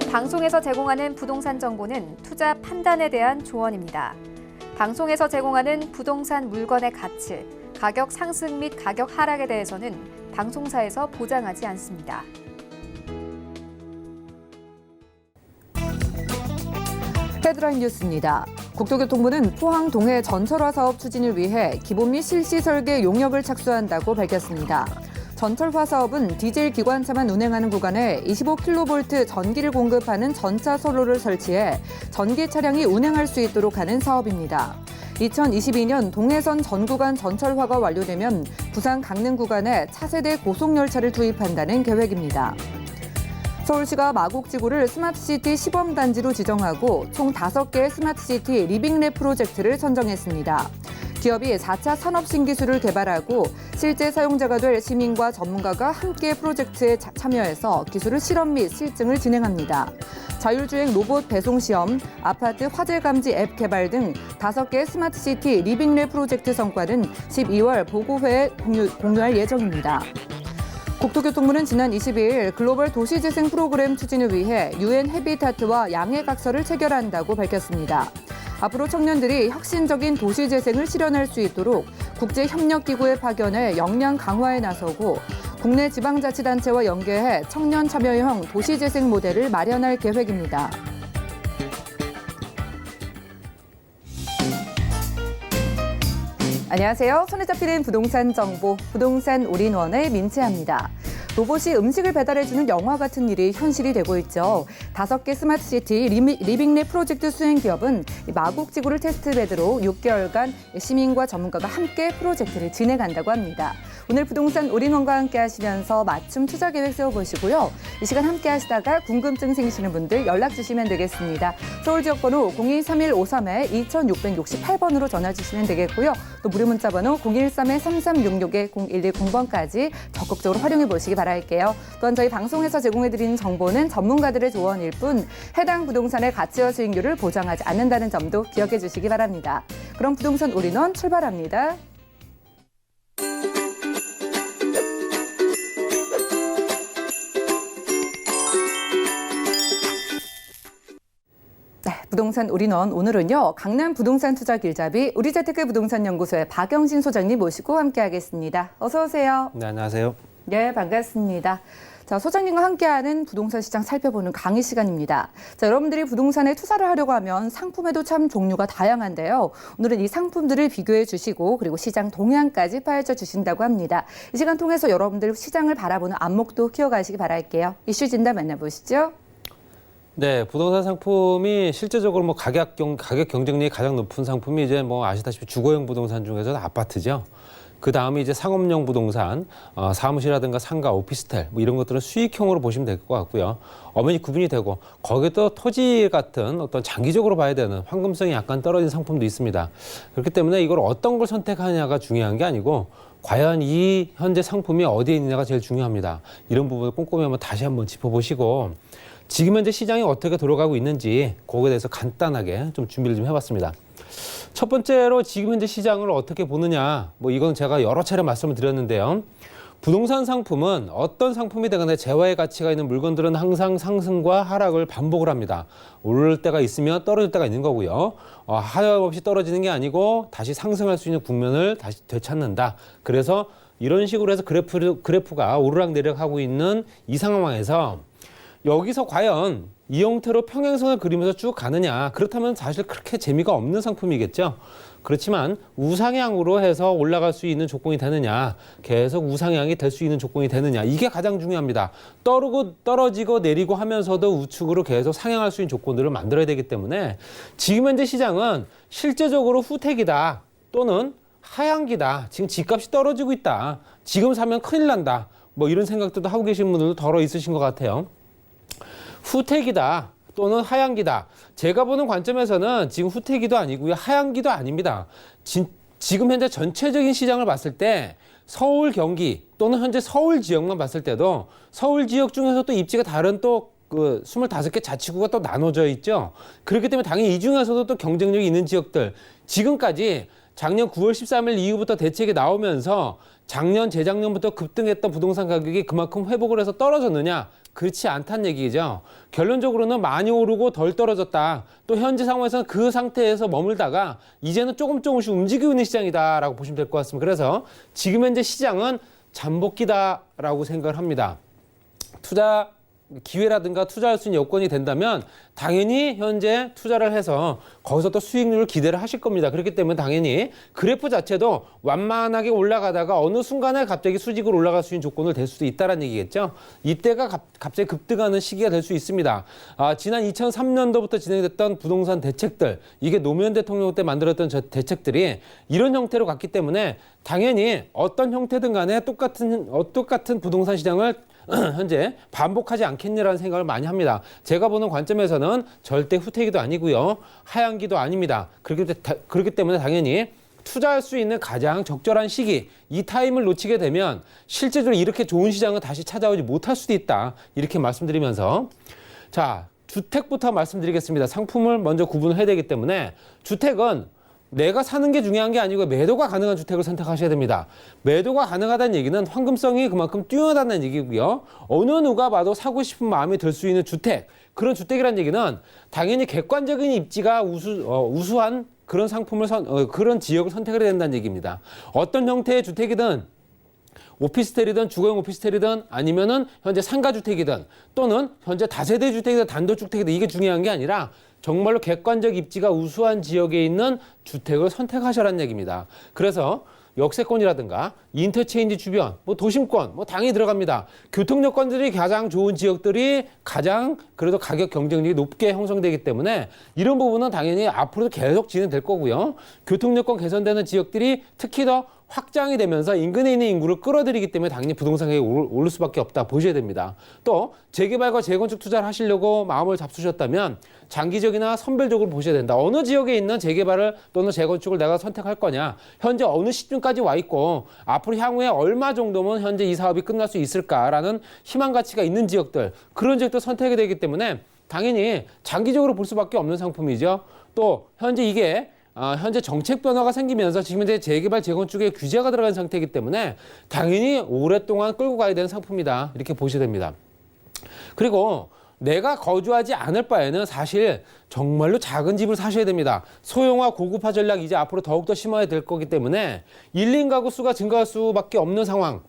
본 방송에서 제공하는 부동산 정보는 투자 판단에 대한 조언입니다. 방송에서 제공하는 부동산 물건의 가치, 가격 상승 및 가격 하락에 대해서는 방송사에서 보장하지 않습니다. 헤드라인 뉴스입니다. 국토교통부는 포항 동해 전철화 사업 추진을 위해 기본 및 실시 설계 용역을 착수한다고 밝혔습니다. 전철화 사업은 디젤 기관차만 운행하는 구간에 25kV 전기를 공급하는 전차 선로를 설치해 전기 차량이 운행할 수 있도록 하는 사업입니다. 2022년 동해선 전 구간 전철화가 완료되면 부산 강릉 구간에 차세대 고속열차를 투입한다는 계획입니다. 서울시가 마곡지구를 스마트시티 시범단지로 지정하고 총 5개의 스마트시티 리빙랩 프로젝트를 선정했습니다. 기업이 4차 산업신기술을 개발하고 실제 사용자가 될 시민과 전문가가 함께 프로젝트에 참여해서 기술을 실험 및 실증을 진행합니다. 자율주행 로봇 배송 시험, 아파트 화재 감지 앱 개발 등 5개의 스마트시티 리빙랩 프로젝트 성과는 12월 보고회에 공유할 예정입니다. 국토교통부는 지난 22일 글로벌 도시재생 프로그램 추진을 위해 UN 해비타트와 양해각서를 체결한다고 밝혔습니다. 앞으로 청년들이 혁신적인 도시재생을 실현할 수 있도록 국제협력기구의 파견에 역량 강화에 나서고 국내 지방자치단체와 연계해 청년 참여형 도시재생 모델을 마련할 계획입니다. 안녕하세요. 손에 잡히는 부동산 정보, 부동산 올인원의 민채합니다. 로봇이 음식을 배달해주는 영화 같은 일이 현실이 되고 있죠. 5개 스마트시티 리빙랩 프로젝트 수행 기업은 마곡지구를 테스트베드로 6개월간 시민과 전문가가 함께 프로젝트를 진행한다고 합니다. 오늘 부동산 올인원과 함께 하시면서 맞춤 투자 계획 세워보시고요. 이 시간 함께 하시다가 궁금증 생기시는 분들 연락 주시면 되겠습니다. 서울 지역번호 023153-2668번으로 전화 주시면 되겠고요. 또 무료 문자 번호 013-3366-0110번까지 적극적으로 활용해 보시기 바랄게요. 또한 저희 방송에서 제공해드리는 정보는 전문가들의 조언일 뿐 해당 부동산의 가치와 수익률을 보장하지 않는다는 점도 기억해 주시기 바랍니다. 그럼 부동산 올인원 출발합니다. 부동산 올인원 오늘은요. 강남 부동산 투자 길잡이 우리재테크 부동산연구소의 박영신 소장님 모시고 함께하겠습니다. 어서 오세요. 네, 안녕하세요. 네, 반갑습니다. 자, 소장님과 함께하는 부동산 시장 살펴보는 강의 시간입니다. 자, 여러분들이 부동산에 투자를 하려고 하면 상품에도 참 종류가 다양한데요. 오늘은 이 상품들을 비교해 주시고 그리고 시장 동향까지 파헤쳐 주신다고 합니다. 이 시간 통해서 여러분들 시장을 바라보는 안목도 키워가시기 바랄게요. 이슈 진단 만나보시죠. 네, 부동산 상품이 실제적으로 뭐 가격 경쟁력이 가장 높은 상품이 이제 뭐 아시다시피 주거용 부동산 중에서는 아파트죠. 그 다음에 이제 상업용 부동산, 사무실이라든가 상가, 오피스텔 뭐 이런 것들은 수익형으로 보시면 될 것 같고요. 엄연히 구분이 되고 거기에 또 토지 같은 어떤 장기적으로 봐야 되는 황금성이 약간 떨어진 상품도 있습니다. 그렇기 때문에 이걸 어떤 걸 선택하느냐가 중요한 게 아니고 과연 이 현재 상품이 어디에 있느냐가 제일 중요합니다. 이런 부분을 꼼꼼히 한번 다시 한번 짚어보시고 지금 현재 시장이 어떻게 돌아가고 있는지 그거에 대해서 간단하게 좀 준비를 좀 해봤습니다. 첫 번째로 지금 현재 시장을 어떻게 보느냐, 뭐 이건 제가 여러 차례 말씀을 드렸는데요. 부동산 상품은 어떤 상품이 되거나 재화의 가치가 있는 물건들은 항상 상승과 하락을 반복을 합니다. 오를 때가 있으면 떨어질 때가 있는 거고요. 하염없이 떨어지는 게 아니고 다시 상승할 수 있는 국면을 다시 되찾는다. 그래서 이런 식으로 해서 그래프가 오르락내리락 하고 있는 이 상황에서 여기서 과연 이 형태로 평행선을 그리면서 쭉 가느냐, 그렇다면 사실 그렇게 재미가 없는 상품이겠죠. 그렇지만 우상향으로 해서 올라갈 수 있는 조건이 되느냐, 계속 우상향이 될 수 있는 조건이 되느냐, 이게 가장 중요합니다. 떨어지고 내리고 하면서도 우측으로 계속 상향할 수 있는 조건들을 만들어야 되기 때문에 지금 현재 시장은 실제적으로 후퇴기다 또는 하향기다, 지금 집값이 떨어지고 있다, 지금 사면 큰일 난다, 뭐 이런 생각들도 하고 계신 분들도 덜어 있으신 것 같아요. 후퇴기다 또는 하향기다. 제가 보는 관점에서는 지금 후퇴기도 아니고요. 하향기도 아닙니다. 지금 현재 전체적인 시장을 봤을 때 서울, 경기 또는 현재 서울 지역만 봤을 때도 서울 지역 중에서 또 입지가 다른 또 그 25개 자치구가 또 나눠져 있죠. 그렇기 때문에 당연히 이 중에서도 또 경쟁력이 있는 지역들, 지금까지 작년 9월 13일 이후부터 대책이 나오면서 작년, 재작년부터 급등했던 부동산 가격이 그만큼 회복을 해서 떨어졌느냐? 그렇지 않다는 얘기죠. 결론적으로는 많이 오르고 덜 떨어졌다. 또 현재 상황에서는 그 상태에서 머물다가 이제는 조금씩 움직이고 있는 시장이다라고 보시면 될 것 같습니다. 그래서 지금 현재 시장은 잠복기다라고 생각을 합니다. 투자 기회라든가 투자할 수 있는 여건이 된다면 당연히 현재 투자를 해서 거기서 또 수익률을 기대를 하실 겁니다. 그렇기 때문에 당연히 그래프 자체도 완만하게 올라가다가 어느 순간에 갑자기 수직으로 올라갈 수 있는 조건을 될 수도 있다는 얘기겠죠. 이때가 갑자기 급등하는 시기가 될 수 있습니다. 지난 2003년도부터 진행됐던 부동산 대책들, 이게 노무현 대통령 때 만들었던 대책들이 이런 형태로 갔기 때문에 당연히 어떤 형태든 간에 똑같은 부동산 시장을 현재 반복하지 않겠느라는 생각을 많이 합니다. 제가 보는 관점에서는 절대 후퇴기도 아니고요. 하향기도 아닙니다. 그렇기 때문에 당연히 투자할 수 있는 가장 적절한 시기, 이 타임을 놓치게 되면 실제적으로 이렇게 좋은 시장은 다시 찾아오지 못할 수도 있다. 이렇게 말씀드리면서 자, 주택부터 말씀드리겠습니다. 상품을 먼저 구분을 해야 되기 때문에 주택은 내가 사는 게 중요한 게 아니고 매도가 가능한 주택을 선택하셔야 됩니다. 매도가 가능하다는 얘기는 황금성이 그만큼 뛰어나다는 얘기고요. 어느 누가 봐도 사고 싶은 마음이 들 수 있는 주택, 그런 주택이라는 얘기는 당연히 객관적인 입지가 우수한 그런 상품을 그런 지역을 선택해야 된다는 얘기입니다. 어떤 형태의 주택이든 오피스텔이든 주거용 오피스텔이든 아니면은 현재 상가주택이든 또는 현재 다세대 주택이든 단독주택이든 이게 중요한 게 아니라 정말로 객관적 입지가 우수한 지역에 있는 주택을 선택하셔라는 얘기입니다. 그래서 역세권이라든가 인터체인지 주변, 도심권, 당연히 들어갑니다. 교통 여건들이 가장 좋은 지역들이 가장 그래도 가격 경쟁력이 높게 형성되기 때문에 이런 부분은 당연히 앞으로도 계속 진행될 거고요. 교통 여건 개선되는 지역들이 특히 더 확장이 되면서 인근에 있는 인구를 끌어들이기 때문에 당연히 부동산 가격이 오를 수밖에 없다 보셔야 됩니다. 또 재개발과 재건축 투자를 하시려고 마음을 잡수셨다면 장기적이나 선별적으로 보셔야 된다. 어느 지역에 있는 재개발을 또는 재건축을 내가 선택할 거냐. 현재 어느 시점까지 와 있고 앞으로 향후에 얼마 정도면 현재 이 사업이 끝날 수 있을까라는 희망 가치가 있는 지역들, 그런 지역도 선택이 되기 때문에 당연히 장기적으로 볼 수밖에 없는 상품이죠. 또 현재 이게 현재 정책 변화가 생기면서 지금 현재 재개발, 재건축에 규제가 들어간 상태이기 때문에 당연히 오랫동안 끌고 가야 되는 상품이다. 이렇게 보셔야 됩니다. 그리고 내가 거주하지 않을 바에는 사실 정말로 작은 집을 사셔야 됩니다. 소형화, 고급화 전략 이제 앞으로 더욱더 심화해야 될 거기 때문에 1인 가구 수가 증가할 수밖에 없는 상황.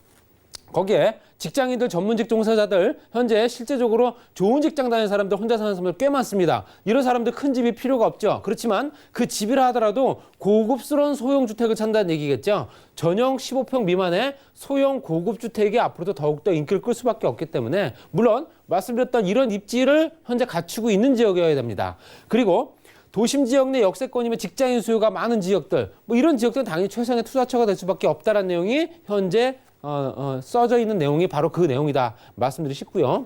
거기에 직장인들, 전문직 종사자들, 현재 실제적으로 좋은 직장 다니는 사람들, 혼자 사는 사람들 꽤 많습니다. 이런 사람들 큰 집이 필요가 없죠. 그렇지만 그 집이라 하더라도 고급스러운 소형 주택을 찾는다는 얘기겠죠. 전용 15평 미만의 소형 고급 주택이 앞으로도 더욱더 인기를 끌 수밖에 없기 때문에 물론 말씀드렸던 이런 입지를 현재 갖추고 있는 지역이어야 됩니다. 그리고 도심 지역 내 역세권이면 직장인 수요가 많은 지역들, 이런 지역들은 당연히 최상의 투자처가 될 수밖에 없다는 내용이 현재 써져 있는 내용이 바로 그 내용이다 말씀드리고 싶고요.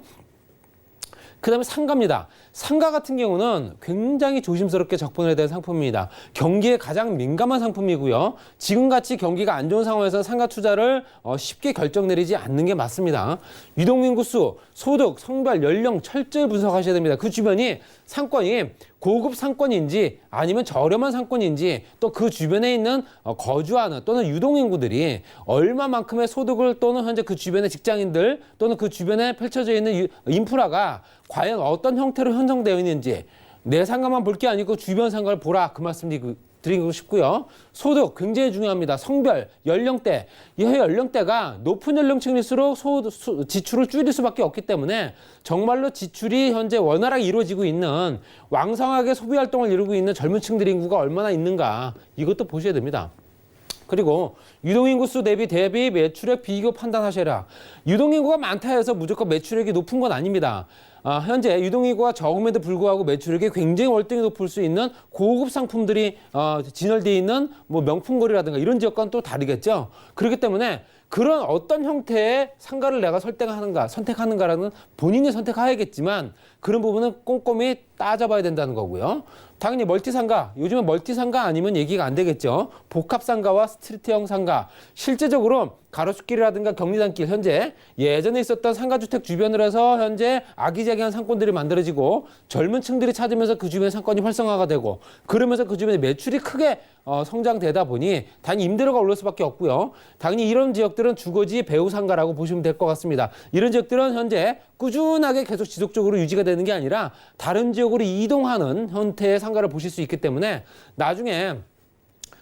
그 다음에 상가입니다. 상가 같은 경우는 굉장히 조심스럽게 접근해야 되는 상품입니다. 경기에 가장 민감한 상품이고요. 지금같이 경기가 안 좋은 상황에서 상가 투자를 쉽게 결정 내리지 않는 게 맞습니다. 유동인구 수, 소득, 성별, 연령 철저히 분석하셔야 됩니다. 그 주변이 상권이 고급 상권인지 아니면 저렴한 상권인지 또 그 주변에 있는 거주하는 또는 유동인구들이 얼마만큼의 소득을 또는 현재 그 주변의 직장인들 또는 그 주변에 펼쳐져 있는 인프라가 과연 어떤 형태로 형성되어 있는지 내 상가만 볼 게 아니고 주변 상가를 보라, 그 말씀 드리고 싶고요. 소득 굉장히 중요합니다. 성별, 연령대. 이 연령대가 높은 연령층일수록 지출을 줄일 수밖에 없기 때문에 정말로 지출이 현재 원활하게 이루어지고 있는 왕성하게 소비 활동을 이루고 있는 젊은 층들 인구가 얼마나 있는가, 이것도 보셔야 됩니다. 그리고 유동인구 수 대비 매출액 비교 판단하셔라. 유동인구가 많다 해서 무조건 매출액이 높은 건 아닙니다. 현재 유동인구가 적음에도 불구하고 매출액이 굉장히 월등히 높을 수 있는 고급 상품들이 진열되어 있는 명품거리라든가 이런 지역과는 또 다르겠죠. 그렇기 때문에 그런 어떤 형태의 상가를 내가 선택하는가라는 본인이 선택해야겠지만 그런 부분은 꼼꼼히 따져봐야 된다는 거고요. 당연히 멀티상가, 요즘은 멀티상가 아니면 얘기가 안 되겠죠. 복합상가와 스트리트형 상가, 실제적으로 가로수길이라든가 경리단길, 현재 예전에 있었던 상가주택 주변으로 해서 현재 아기자기한 상권들이 만들어지고 젊은 층들이 찾으면서 그 주변의 상권이 활성화가 되고 그러면서 그 주변에 매출이 크게 성장되다 보니 당연히 임대료가 오를 수밖에 없고요. 당연히 이런 지역들은 주거지 배후 상가라고 보시면 될 것 같습니다. 이런 지역들은 현재 꾸준하게 계속 지속적으로 유지가 되는 게 아니라 다른 지역으로 이동하는 형태의 상가를 보실 수 있기 때문에 나중에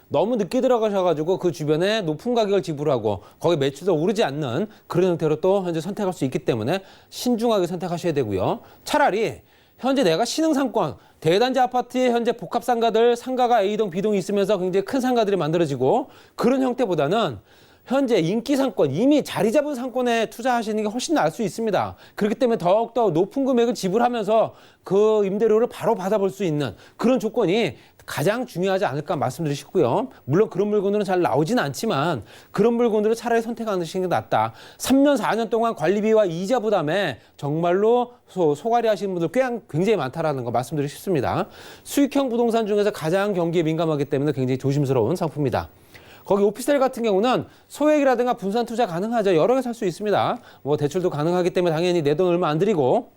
너무 늦게 들어가셔가지고 그 주변에 높은 가격을 지불하고 거기 매출도 오르지 않는 그런 형태로 또 현재 선택할 수 있기 때문에 신중하게 선택하셔야 되고요. 차라리 현재 내가 신흥상권, 대단지 아파트에 현재 복합상가들, 상가가 A동, B동이 있으면서 굉장히 큰 상가들이 만들어지고 그런 형태보다는 현재 인기 상권, 이미 자리 잡은 상권에 투자하시는 게 훨씬 나을 수 있습니다. 그렇기 때문에 더욱더 높은 금액을 지불하면서 그 임대료를 바로 받아볼 수 있는 그런 조건이 가장 중요하지 않을까 말씀드리고 싶고요. 물론 그런 물건들은 잘 나오진 않지만 그런 물건들을 차라리 선택하시는 게 낫다. 3년, 4년 동안 관리비와 이자 부담에 정말로 소갈이 하시는 분들 굉장히 많다라는 거 말씀드리고 싶습니다. 수익형 부동산 중에서 가장 경기에 민감하기 때문에 굉장히 조심스러운 상품입니다. 거기 오피스텔 같은 경우는 소액이라든가 분산 투자 가능하죠. 여러 개 살 수 있습니다. 뭐 대출도 가능하기 때문에 당연히 내 돈 얼마 안 들이고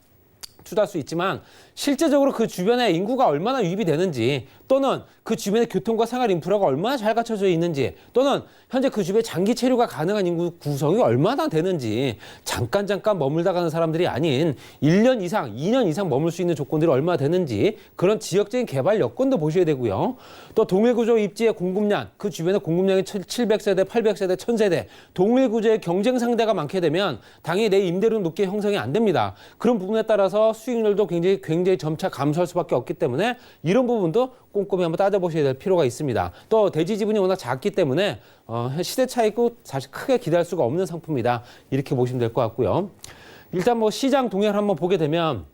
투자할 수 있지만 실제적으로 그 주변에 인구가 얼마나 유입이 되는지 또는 그 주변의 교통과 생활 인프라가 얼마나 잘 갖춰져 있는지 또는 현재 그 주변에 장기 체류가 가능한 인구 구성이 얼마나 되는지 잠깐 머물다 가는 사람들이 아닌 1년 이상, 2년 이상 머물 수 있는 조건들이 얼마나 되는지 그런 지역적인 개발 여건도 보셔야 되고요. 또 동일구조 입지의 공급량, 그 주변에 공급량이 700세대, 800세대, 1000세대 동일구조의 경쟁 상대가 많게 되면 당연히 내 임대료는 높게 형성이 안 됩니다. 그런 부분에 따라서 수익률도 굉장히 점차 감소할 수밖에 없기 때문에 이런 부분도 꼼꼼히 한번 따져보셔야 될 필요가 있습니다. 또 대지 지분이 워낙 작기 때문에 시대 차익도 사실 크게 기대할 수가 없는 상품이다. 이렇게 보시면 될 것 같고요. 일단 뭐 시장 동향을 한번 보게 되면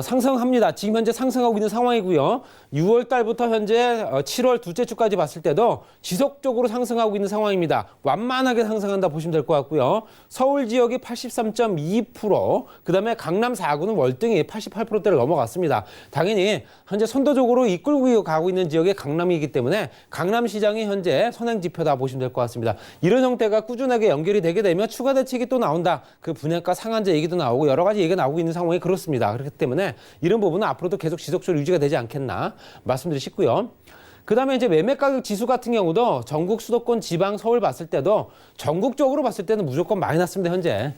상승합니다. 지금 현재 상승하고 있는 상황이고요. 6월 달부터 현재 7월 둘째 주까지 봤을 때도 지속적으로 상승하고 있는 상황입니다. 완만하게 상승한다 보시면 될 것 같고요. 서울 지역이 83.2%, 그다음에 강남 4구는 월등히 88%대를 넘어갔습니다. 당연히 현재 선도적으로 이끌고 가고 있는 지역이 강남이기 때문에 강남 시장이 현재 선행 지표다 보시면 될 것 같습니다. 이런 형태가 꾸준하게 연결이 되게 되면 추가 대책이 또 나온다. 그 분양가 상한제 얘기도 나오고 여러 가지 얘기가 나오고 있는 상황이 그렇습니다. 그렇기 때문에 이런 부분은 앞으로도 계속 지속적으로 유지가 되지 않겠나 말씀드리고 싶고요. 그 다음에 이제 매매가격 지수 같은 경우도 전국 수도권 지방 서울 봤을 때도 전국적으로 봤을 때는 무조건 마이너스입니다.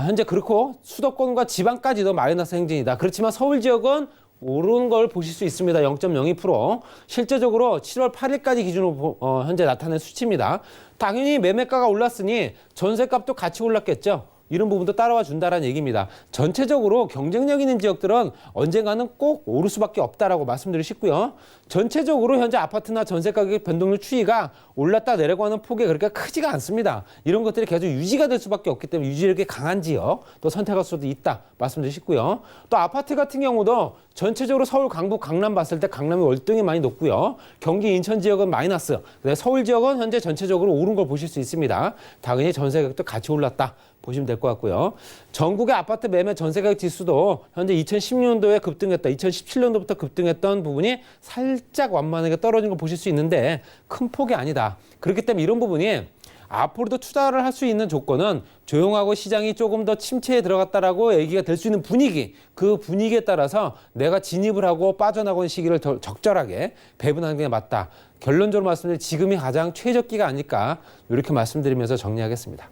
현재 그렇고 수도권과 지방까지도 마이너스 행진이다. 그렇지만 서울 지역은 오르는 걸 보실 수 있습니다. 0.02%. 실제적으로 7월 8일까지 기준으로 현재 나타낸 수치입니다. 당연히 매매가가 올랐으니 전세값도 같이 올랐겠죠. 이런 부분도 따라와 준다라는 얘기입니다. 전체적으로 경쟁력 있는 지역들은 언젠가는 꼭 오를 수밖에 없다라고 말씀드리고 싶고요. 전체적으로 현재 아파트나 전세 가격 변동률 추이가 올랐다 내려고 하는 폭이 그렇게 크지가 않습니다. 이런 것들이 계속 유지가 될 수밖에 없기 때문에 유지력이 강한 지역 또 선택할 수도 있다 말씀드리고 싶고요. 또 아파트 같은 경우도 전체적으로 서울, 강북, 강남 봤을 때 강남이 월등히 많이 높고요. 경기, 인천 지역은 마이너스. 서울 지역은 현재 전체적으로 오른 걸 보실 수 있습니다. 당연히 전세 가격도 같이 올랐다 보시면 될 것 같고요. 전국의 아파트 매매 전세 가격 지수도 현재 2016년도에 급등했다. 2017년도부터 급등했던 부분이 살짝 완만하게 떨어진 걸 보실 수 있는데 큰 폭이 아니다. 그렇기 때문에 이런 부분이 앞으로도 투자를 할 수 있는 조건은 조용하고 시장이 조금 더 침체에 들어갔다라고 얘기가 될 수 있는 분위기, 그 분위기에 따라서 내가 진입을 하고 빠져나가는 시기를 더 적절하게 배분하는 게 맞다. 결론적으로 말씀드리면 지금이 가장 최적기가 아닐까 이렇게 말씀드리면서 정리하겠습니다.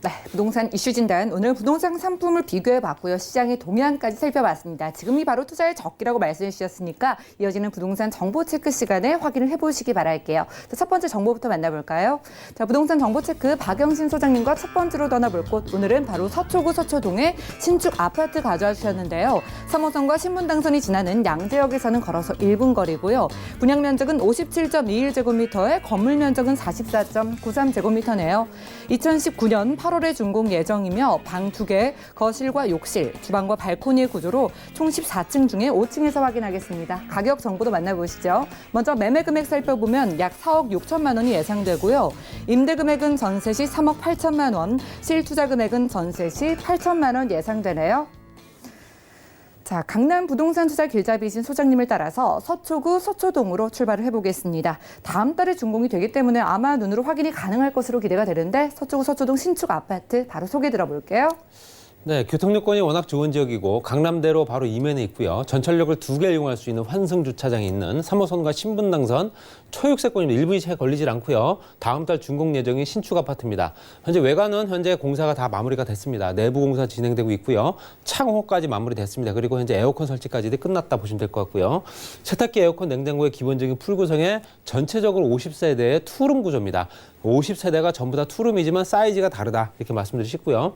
네, 부동산 이슈 진단 오늘 부동산 상품을 비교해봤고요. 시장의 동향까지 살펴봤습니다. 지금이 바로 투자의 적기라고 말씀해 주셨으니까 이어지는 부동산 정보 체크 시간에 확인을 해보시기 바랄게요. 첫 번째 정보부터 만나볼까요? 자, 부동산 정보 체크 박영신 소장님과 첫 번째로 떠나볼 곳 오늘은 바로 서초구 서초동의 신축 아파트 가져와 주셨는데요. 3호선과 신분당선이 지나는 양재역에서는 걸어서 1분 거리고요. 분양 면적은 57.21제곱미터에 건물 면적은 44.93제곱미터네요. 2019년 8월에 준공 예정이며 방 2개, 거실과 욕실, 주방과 발코니 구조로 총 14층 중에 5층에서 확인하겠습니다. 가격 정보도 만나보시죠. 먼저 매매 금액 살펴보면 약 4억 6천만 원이 예상되고요. 임대 금액은 전세 시 3억 8천만 원, 실투자 금액은 전세 시 8천만 원 예상되네요. 자, 강남 부동산 투자 길잡이신 소장님을 따라서 서초구 서초동으로 출발을 해보겠습니다. 다음 달에 준공이 되기 때문에 아마 눈으로 확인이 가능할 것으로 기대가 되는데 서초구 서초동 신축 아파트 바로 소개 들어볼게요. 네, 교통 여건이 워낙 좋은 지역이고 강남대로 바로 이면에 있고요. 전철역을 2개 이용할 수 있는 환승 주차장이 있는 3호선과 신분당선 초육세권입니다. 1분이 채 걸리질 않고요. 다음 달 준공 예정인 신축 아파트입니다. 현재 외관은 현재 공사가 다 마무리가 됐습니다. 내부 공사 진행되고 있고요. 창호까지 마무리됐습니다. 그리고 현재 에어컨 설치까지 끝났다 보시면 될 것 같고요. 세탁기, 에어컨, 냉장고의 기본적인 풀 구성에 전체적으로 50세대의 투룸 구조입니다. 50세대가 전부 다 투룸이지만 사이즈가 다르다 이렇게 말씀드리고 싶고요.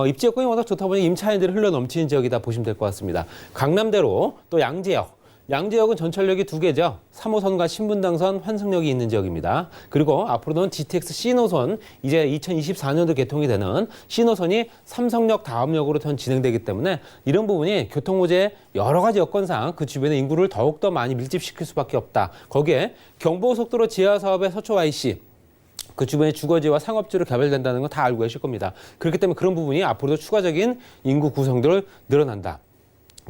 입지 여건이 워낙 좋다 보니 임차인들이 흘러 넘치는 지역이다 보시면 될 것 같습니다. 강남대로 또 양재역. 양재역은 전철역이 2개죠. 3호선과 신분당선, 환승역이 있는 지역입니다. 그리고 앞으로는 GTX C노선, 이제 2024년도 개통이 되는 C노선이 삼성역 다음 역으로 진행되기 때문에 이런 부분이 교통호재의 여러 가지 여건상 그 주변의 인구를 더욱더 많이 밀집시킬 수밖에 없다. 거기에 경부고속도로 지하 사업의 서초 YC, 그 주변에 주거지와 상업지로 개발된다는 건 다 알고 계실 겁니다. 그렇기 때문에 그런 부분이 앞으로도 추가적인 인구 구성들을 늘어난다.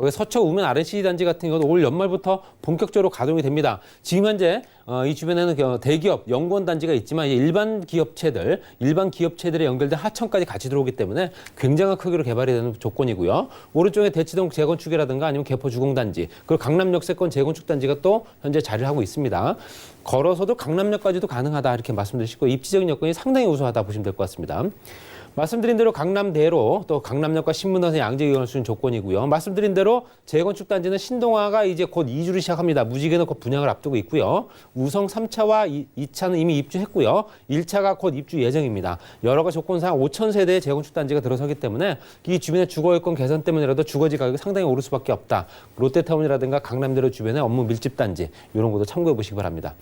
서초 우면 RNC 단지 같은 경우는 올 연말부터 본격적으로 가동이 됩니다. 지금 현재 이 주변에는 대기업, 연구원 단지가 있지만 일반 기업체들에 연결된 하청까지 같이 들어오기 때문에 굉장한 크기로 개발이 되는 조건이고요. 오른쪽에 대치동 재건축이라든가 아니면 개포 주공단지, 그리고 강남 역세권 재건축 단지가 또 현재 자리를 하고 있습니다. 걸어서도 강남역까지도 가능하다 이렇게 말씀드리시고 입지적인 여건이 상당히 우수하다 보시면 될 것 같습니다. 말씀드린 대로 강남대로 또 강남역과 신분당선 양재 이용할 수 있는 조건이고요. 말씀드린 대로 재건축 단지는 신동아가 이제 곧 이주를 시작합니다. 무지개는 곧 분양을 앞두고 있고요. 우성 3차와 2차는 이미 입주했고요. 1차가 곧 입주 예정입니다. 여러 가지 조건상 5,000세대의 재건축 단지가 들어서기 때문에 이 주변의 주거 여건 개선 때문이라도 주거지 가격이 상당히 오를 수밖에 없다. 롯데타운이라든가 강남대로 주변의 업무 밀집 단지 이런 것도 참고해 보시기 바랍니다.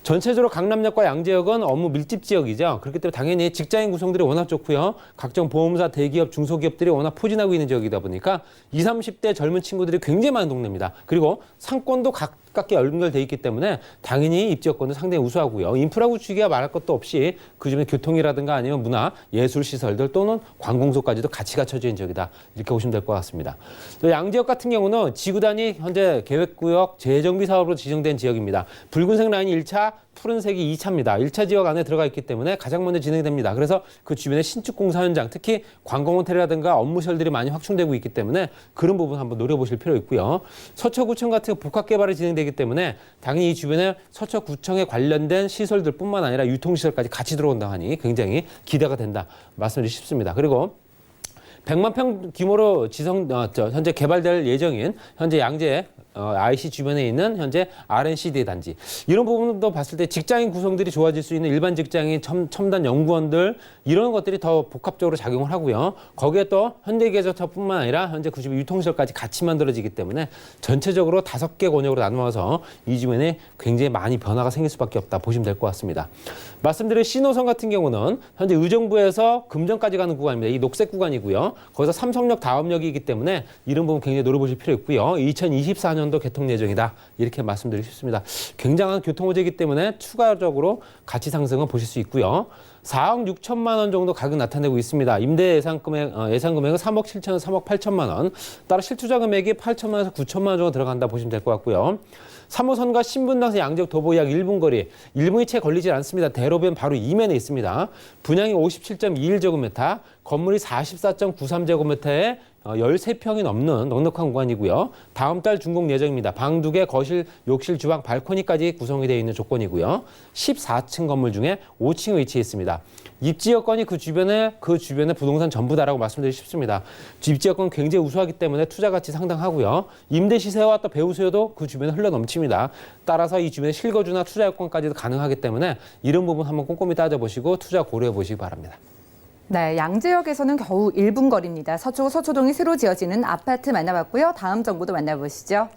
전체적으로 강남역과 양재역은 업무 밀집 지역이죠. 그렇기 때문에 당연히 직장인 구성들이 워낙 좋고요. 각종 보험사, 대기업, 중소기업들이 워낙 포진하고 있는 지역이다 보니까 20, 30대 젊은 친구들이 굉장히 많은 동네입니다. 그리고 상권도 가깝게 연결돼 있기 때문에 당연히 입지 여건도 상당히 우수하고요. 인프라 구축이야 말할 것도 없이 그 주변에 교통이라든가 아니면 문화, 예술 시설들 또는 관공서까지도 같이 갖춰져 있는 지역이다. 이렇게 보시면 될 것 같습니다. 또 양지역 같은 경우는 지구단위 현재 계획구역 재정비 사업으로 지정된 지역입니다. 붉은색 라인이 1차, 푸른색이 2차입니다. 1차 지역 안에 들어가 있기 때문에 가장 먼저 진행됩니다. 그래서 그 주변에 신축 공사 현장, 특히 관광호텔이라든가 업무시설들이 많이 확충되고 있기 때문에 그런 부분 한번 노려보실 필요 있고요. 서초구청 같은 복합개발이 진행되기 때문에 당연히 이 주변에 서초구청에 관련된 시설들뿐만 아니라 유통시설까지 같이 들어온다 하니 굉장히 기대가 된다 말씀드리고 싶습니다. 그리고 100만 평 규모로 현재 개발될 예정인 현재 양재 IC 주변에 있는 현재 R&CD 단지 이런 부분도 봤을 때 직장인 구성들이 좋아질 수 있는 일반 직장인 첨단 연구원들 이런 것들이 더 복합적으로 작용을 하고요. 거기에 또 현대기계자차뿐만 아니라 현재 그 주변 유통시설까지 같이 만들어지기 때문에 전체적으로 5개 권역으로 나누어서 이 주변에 굉장히 많이 변화가 생길 수밖에 없다 보시면 될 것 같습니다. 말씀드린 신호선 같은 경우는 현재 의정부에서 금정까지 가는 구간입니다. 이 녹색 구간이고요. 거기서 삼성역 다음역이기 때문에 이런 부분 굉장히 노려보실 필요 있고요. 2024년도 개통 예정이다. 이렇게 말씀드리고 싶습니다. 굉장한 교통호재이기 때문에 추가적으로 가치 상승을 보실 수 있고요. 4억 6천만 원 정도 가격 나타내고 있습니다. 임대 예상 금액은 3억 7천 원, 3억 8천만 원. 따라 실투자 금액이 8천만 원에서 9천만 원 정도 들어간다 보시면 될 것 같고요. 3호선과 신분당선 양재역 도보 약 1분 거리, 1분이 채 걸리지 않습니다. 대로변 바로 이면에 있습니다. 분양이 57.21제곱미터, 건물이 44.93제곱미터에 13평이 넘는 넉넉한 구간이고요. 다음 달 준공 예정입니다. 방 2개, 거실, 욕실, 주방, 발코니까지 구성이 되어 있는 조건이고요. 14층 건물 중에 5층에 위치해 있습니다. 입지 여건이 그 주변에 부동산 전부다라고 말씀드리고 싶습니다. 입지 여건 굉장히 우수하기 때문에 투자 가치 상당하고요. 임대 시세와 또 배우 수요도 그 주변에 흘러 넘칩니다. 따라서 이 주변에 실거주나 투자 여건까지도 가능하기 때문에 이런 부분 한번 꼼꼼히 따져보시고 투자 고려해 보시기 바랍니다. 네, 양재역에서는 겨우 1분 거리입니다. 서초동이 새로 지어지는 아파트 만나봤고요. 다음 정보도 만나보시죠.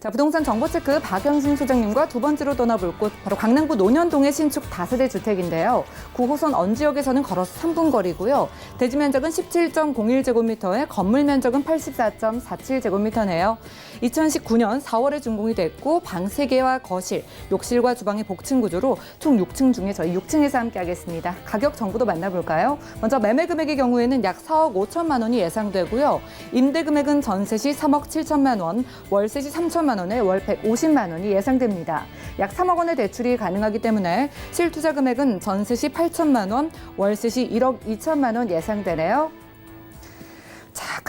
자, 부동산 정보체크 박영신 소장님과 두 번째로 떠나볼 곳, 바로 강남구 논현동의 신축 다세대 주택인데요. 9호선 언지역에서는 걸어서 3분 거리고요. 대지 면적은 17.01제곱미터에 건물 면적은 84.47제곱미터네요. 2019년 4월에 준공이 됐고 방 3개와 거실, 욕실과 주방의 복층 구조로 총 6층 중에 저희 6층에서 함께 하겠습니다. 가격 정보도 만나볼까요? 먼저 매매 금액의 경우에는 약 4억 5천만 원이 예상되고요. 임대 금액은 전세 시 3억 7천만 원, 월세 시 3천만 원에 월 150만 원이 예상됩니다. 약 3억 원의 대출이 가능하기 때문에 실투자 금액은 전세 시 8천만 원, 월세 시 1억 2천만 원 예상되네요.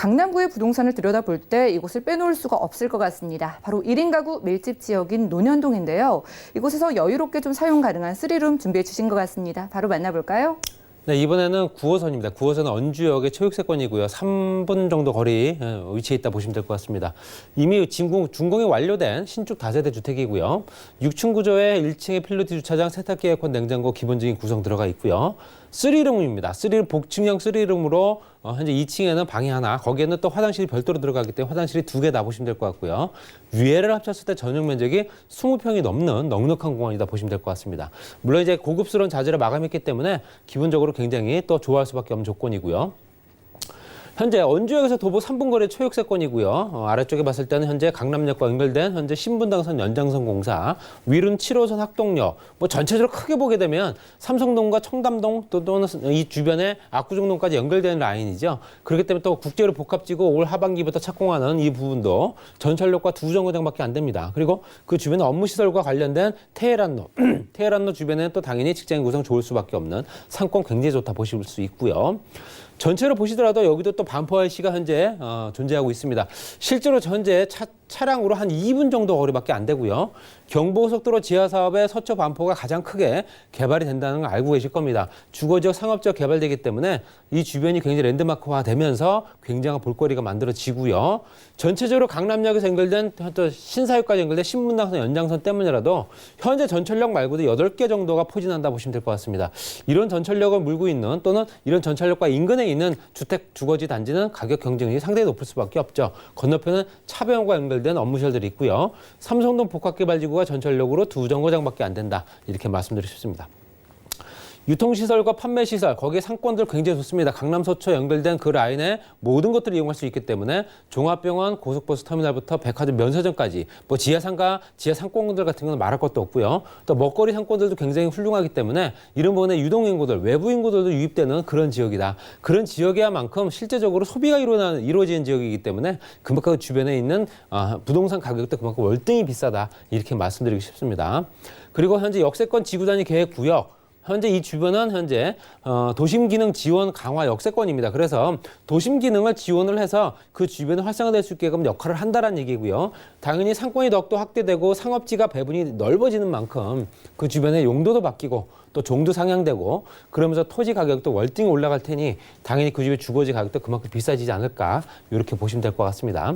강남구의 부동산을 들여다볼 때 이곳을 빼놓을 수가 없을 것 같습니다. 바로 1인 가구 밀집 지역인 논현동인데요. 이곳에서 여유롭게 좀 사용 가능한 3룸 준비해 주신 것 같습니다. 바로 만나볼까요? 네, 이번에는 9호선입니다. 9호선은 언주역의 초육세권이고요. 3분 정도 거리 위치해 있다 보시면 될 것 같습니다. 이미 준공이 완료된 신축 다세대 주택이고요. 6층 구조에 1층에 필로티 주차장, 세탁기, 에어컨, 냉장고 기본적인 구성 들어가 있고요. 3룸입니다. 3룸 복층형 3룸으로 현재 2층에는 방이 하나, 거기에는 또 화장실이 별도로 들어가기 때문에 화장실이 2개 놔보시면 될 것 같고요. 위에를 합쳤을 때 전용 면적이 20평이 넘는 넉넉한 공간이다 보시면 될 것 같습니다. 물론 이제 고급스러운 자재를 마감했기 때문에 기본적으로 굉장히 또 좋아할 수밖에 없는 조건이고요. 현재 언주역에서 도보 3분 거리 초역세권이고요. 아래쪽에 봤을 때는 현재 강남역과 연결된 현재 신분당선 연장선 공사, 위로는 7호선 학동역, 뭐 전체적으로 크게 보게 되면 삼성동과 청담동 또는 이 주변에 압구정동까지 연결되는 라인이죠. 그렇기 때문에 또 국제로 복합지구 올 하반기부터 착공하는 이 부분도 전철역과 2정거장밖에 안 됩니다. 그리고 그 주변에 업무시설과 관련된 테헤란로, 테헤란로 주변에는 또 당연히 직장인 구성 좋을 수밖에 없는 상권 굉장히 좋다 보실 수 있고요. 전체로 보시더라도 여기도 또 반포 IC가 현재 존재하고 있습니다. 실제로 현재 차량으로 한 2분 정도 거리밖에 안 되고요. 경부고속도로 지하 사업의 서초 반포가 가장 크게 개발이 된다는 걸 알고 계실 겁니다. 주거지역, 상업지역 개발되기 때문에 이 주변이 굉장히 랜드마크화 되면서 굉장한 볼거리가 만들어지고요. 전체적으로 강남역에서 연결된 또 신사역까지 연결된 신분당선 연장선 때문이라도 현재 전철역 말고도 8개 정도가 포진한다 보시면 될 것 같습니다. 이런 전철역을 물고 있는 또는 이런 전철역과 인근에 있는 주택 주거지 단지는 가격 경쟁력이 상당히 높을 수밖에 없죠. 건너편은 차병원과 연결된 업무시설들이 있고요. 삼성동 복합개발지구가 전철역으로 2정거장밖에 안 된다. 이렇게 말씀드리고 싶습니다. 유통시설과 판매시설, 거기에 상권들 굉장히 좋습니다. 강남 서초 연결된 그 라인에 모든 것들을 이용할 수 있기 때문에 종합병원, 고속버스 터미널부터 백화점, 면세점까지 뭐 지하상가, 지하 상권들 같은 건 말할 것도 없고요. 또 먹거리 상권들도 굉장히 훌륭하기 때문에 이런 부분에 유동인구들, 외부 인구들도 유입되는 그런 지역이다. 그런 지역이야만큼 실제적으로 소비가 이루어지는 지역이기 때문에 그만큼 주변에 있는 부동산 가격도 그만큼 월등히 비싸다. 이렇게 말씀드리고 싶습니다. 그리고 현재 역세권 지구단위 계획구역, 현재 이 주변은 현재 도심기능 지원 강화 역세권입니다. 그래서 도심기능을 지원을 해서 그 주변에 활성화될 수 있게끔 역할을 한다는 얘기고요. 당연히 상권이 더욱더 확대되고 상업지가 배분이 넓어지는 만큼 그 주변의 용도도 바뀌고 또 종도 상향되고 그러면서 토지 가격도 월등히 올라갈 테니 당연히 그 집의 주거지 가격도 그만큼 비싸지지 않을까 이렇게 보시면 될 것 같습니다.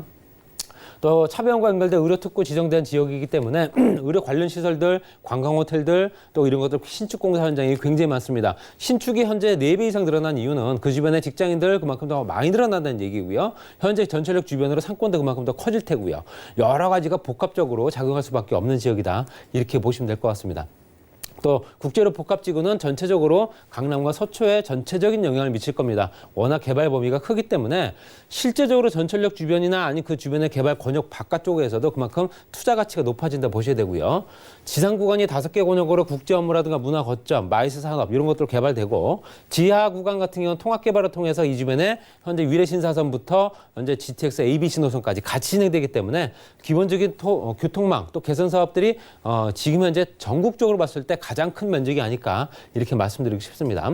또 차병원과 연결된 의료 특구 지정된 지역이기 때문에 의료 관련 시설들, 관광 호텔들 또 이런 것들 신축 공사 현장이 굉장히 많습니다. 신축이 현재 4배 이상 늘어난 이유는 그 주변에 직장인들 그만큼 더 많이 늘어난다는 얘기고요. 현재 전철역 주변으로 상권도 그만큼 더 커질 테고요. 여러 가지가 복합적으로 작용할 수밖에 없는 지역이다. 이렇게 보시면 될 것 같습니다. 또 국제로 복합지구는 전체적으로 강남과 서초에 전체적인 영향을 미칠 겁니다. 워낙 개발 범위가 크기 때문에 실제적으로 전철역 주변이나 아니 그 주변의 개발 권역 바깥쪽에서도 그만큼 투자 가치가 높아진다 보셔야 되고요. 지상 구간이 5개 권역으로 국제 업무라든가 문화 거점, 마이스 산업 이런 것들 개발되고 지하 구간 같은 경우는 통합 개발을 통해서 이 주변에 현재 위례 신사선부터 현재 GTX ABC 노선까지 같이 진행되기 때문에 기본적인 교통망 또 개선 사업들이 지금 현재 전국적으로 봤을 때 가장 큰 면적이 아닐까 이렇게 말씀드리고 싶습니다.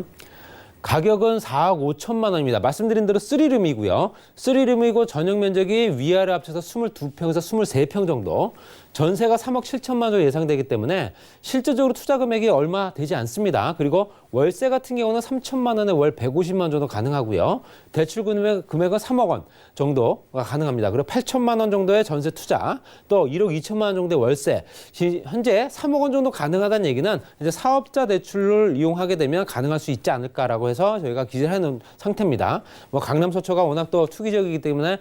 가격은 4억 5천만 원입니다. 말씀드린 대로 3룸이고요. 3룸이고 전용 면적이 위아래 합쳐서 22평에서 23평 정도. 전세가 3억 7천만 원 정도 예상되기 때문에 실제적으로 투자 금액이 얼마 되지 않습니다. 그리고 월세 같은 경우는 3천만 원에 월 150만 원 정도 가능하고요. 대출 금액은 3억 원 정도가 가능합니다. 그리고 8천만 원 정도의 전세 투자, 또 1억 2천만 원 정도의 월세. 현재 3억 원 정도 가능하다는 얘기는 이제 사업자 대출을 이용하게 되면 가능할 수 있지 않을까라고 해서 저희가 기재를 해놓은 상태입니다. 뭐 강남 서초가 워낙 또 투기적이기 때문에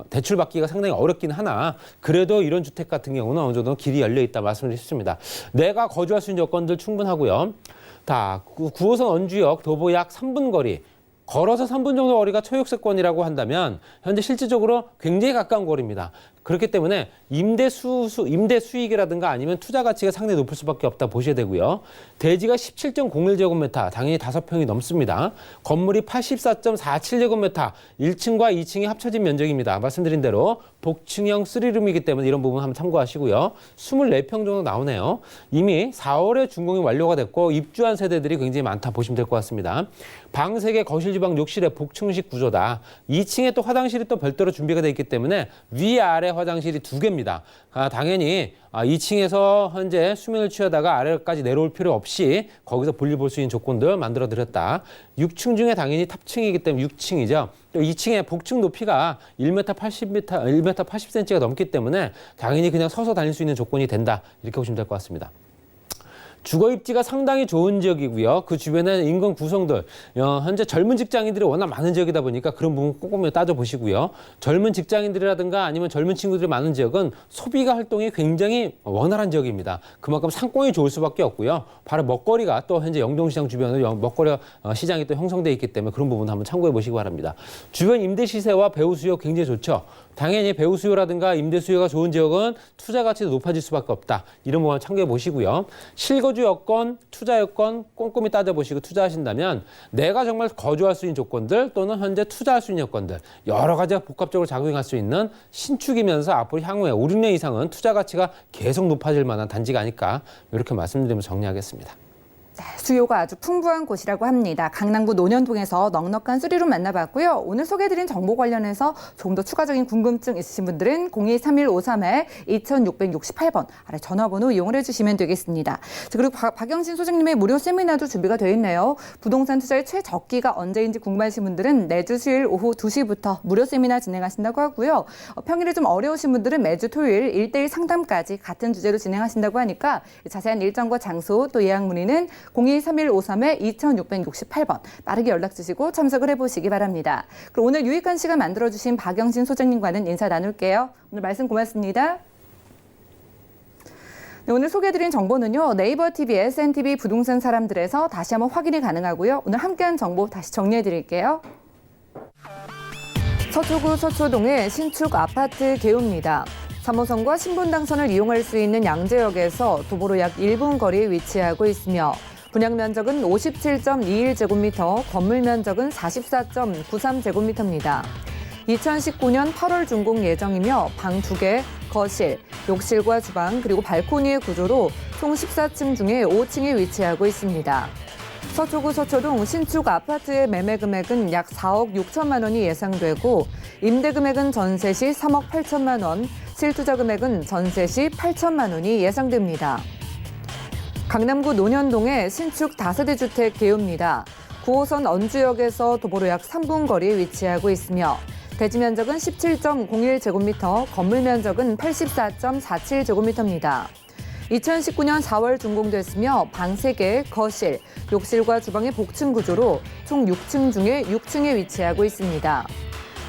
대출 받기가 상당히 어렵긴 하나 그래도 이런 주택 같은 경우는 어느 정도 길이 열려 있다 말씀을 드렸습니다. 내가 거주할 수 있는 여건들 충분하고요. 9호선 언주역 도보 약 3분 거리. 걸어서 3분 정도 거리가 초역세권이라고 한다면 현재 실질적으로 굉장히 가까운 거리입니다. 그렇기 때문에 임대 수익이라든가 아니면 투자 가치가 상당히 높을 수밖에 없다 보셔야 되고요. 대지가 17.01제곱미터, 당연히 5평이 넘습니다. 건물이 84.47제곱미터, 1층과 2층이 합쳐진 면적입니다. 말씀드린 대로 복층형 3룸이기 때문에 이런 부분 한번 참고하시고요. 24평 정도 나오네요. 이미 4월에 준공이 완료가 됐고 입주한 세대들이 굉장히 많다 보시면 될 것 같습니다. 방 3개, 거실, 주방, 욕실의 복층식 구조다. 2층에 또 화장실이 또 별도로 준비가 되어 있기 때문에 위아래 화장실이 2개입니다. 당연히 2층에서 현재 수면을 취하다가 아래까지 내려올 필요 없이 거기서 볼일 볼 수 있는 조건들 만들어 드렸다. 6층 중에 당연히 탑층이기 때문에 6층이죠. 또 2층의 복층 높이가 1m 80cm가 넘기 때문에 당연히 그냥 서서 다닐 수 있는 조건이 된다. 이렇게 보시면 될 것 같습니다. 주거 입지가 상당히 좋은 지역이고요. 그 주변에 인근 구성들, 현재 젊은 직장인들이 워낙 많은 지역이다 보니까 그런 부분 꼼꼼히 따져보시고요. 젊은 직장인들이라든가 아니면 젊은 친구들이 많은 지역은 소비가 활동이 굉장히 원활한 지역입니다. 그만큼 상권이 좋을 수밖에 없고요. 바로 먹거리가 또 현재 영동시장 주변으로 먹거리 시장이 또 형성되어 있기 때문에 그런 부분 한번 참고해 보시기 바랍니다. 주변 임대 시세와 배우 수요 굉장히 좋죠. 당연히 배우 수요라든가 임대 수요가 좋은 지역은 투자 가치도 높아질 수밖에 없다. 이런 부분 참고해 보시고요. 실거주 여건, 투자 여건 꼼꼼히 따져보시고 투자하신다면 내가 정말 거주할 수 있는 조건들 또는 현재 투자할 수 있는 여건들 여러 가지가 복합적으로 작용할 수 있는 신축이면서 앞으로 향후에 5, 6년 이상은 투자 가치가 계속 높아질 만한 단지가 아닐까 이렇게 말씀드리면서 정리하겠습니다. 수요가 아주 풍부한 곳이라고 합니다. 강남구 논현동에서 넉넉한 3룸 만나봤고요. 오늘 소개해드린 정보 관련해서 조금 더 추가적인 궁금증 있으신 분들은 023153-2668번 아래 전화번호 이용을 해주시면 되겠습니다. 자, 그리고 박영신 소장님의 무료 세미나도 준비가 되어 있네요. 부동산 투자의 최적기가 언제인지 궁금하신 분들은 매주 수요일 오후 2시부터 무료 세미나 진행하신다고 하고요. 평일에 좀 어려우신 분들은 매주 토요일 1:1 상담까지 같은 주제로 진행하신다고 하니까 자세한 일정과 장소 또 예약 문의는 023153-2668번 빠르게 연락 주시고 참석을 해보시기 바랍니다. 그럼 오늘 유익한 시간 만들어주신 박영신 소장님과는 인사 나눌게요. 오늘 말씀 고맙습니다. 네, 오늘 소개해드린 정보는요. 네이버 TV, SNTV 부동산 사람들에서 다시 한번 확인이 가능하고요. 오늘 함께한 정보 다시 정리해드릴게요. 서초구 서초동의 신축 아파트 개요입니다. 3호선과 신분당선을 이용할 수 있는 양재역에서 도보로 약 1분 거리에 위치하고 있으며 분양 면적은 57.21제곱미터, 건물 면적은 44.93제곱미터입니다. 2019년 8월 준공 예정이며 방 2개, 거실, 욕실과 주방, 그리고 발코니의 구조로 총 14층 중에 5층에 위치하고 있습니다. 서초구 서초동 신축 아파트의 매매 금액은 약 4억 6천만 원이 예상되고 임대 금액은 전세 시 3억 8천만 원, 실투자 금액은 전세 시 8천만 원이 예상됩니다. 강남구 논현동의 신축 다세대 주택 개요입니다. 9호선 언주역에서 도보로 약 3분 거리에 위치하고 있으며 대지 면적은 17.01제곱미터, 건물 면적은 84.47제곱미터입니다. 2019년 4월 준공됐으며 방 3개, 거실, 욕실과 주방의 복층 구조로 총 6층 중에 6층에 위치하고 있습니다.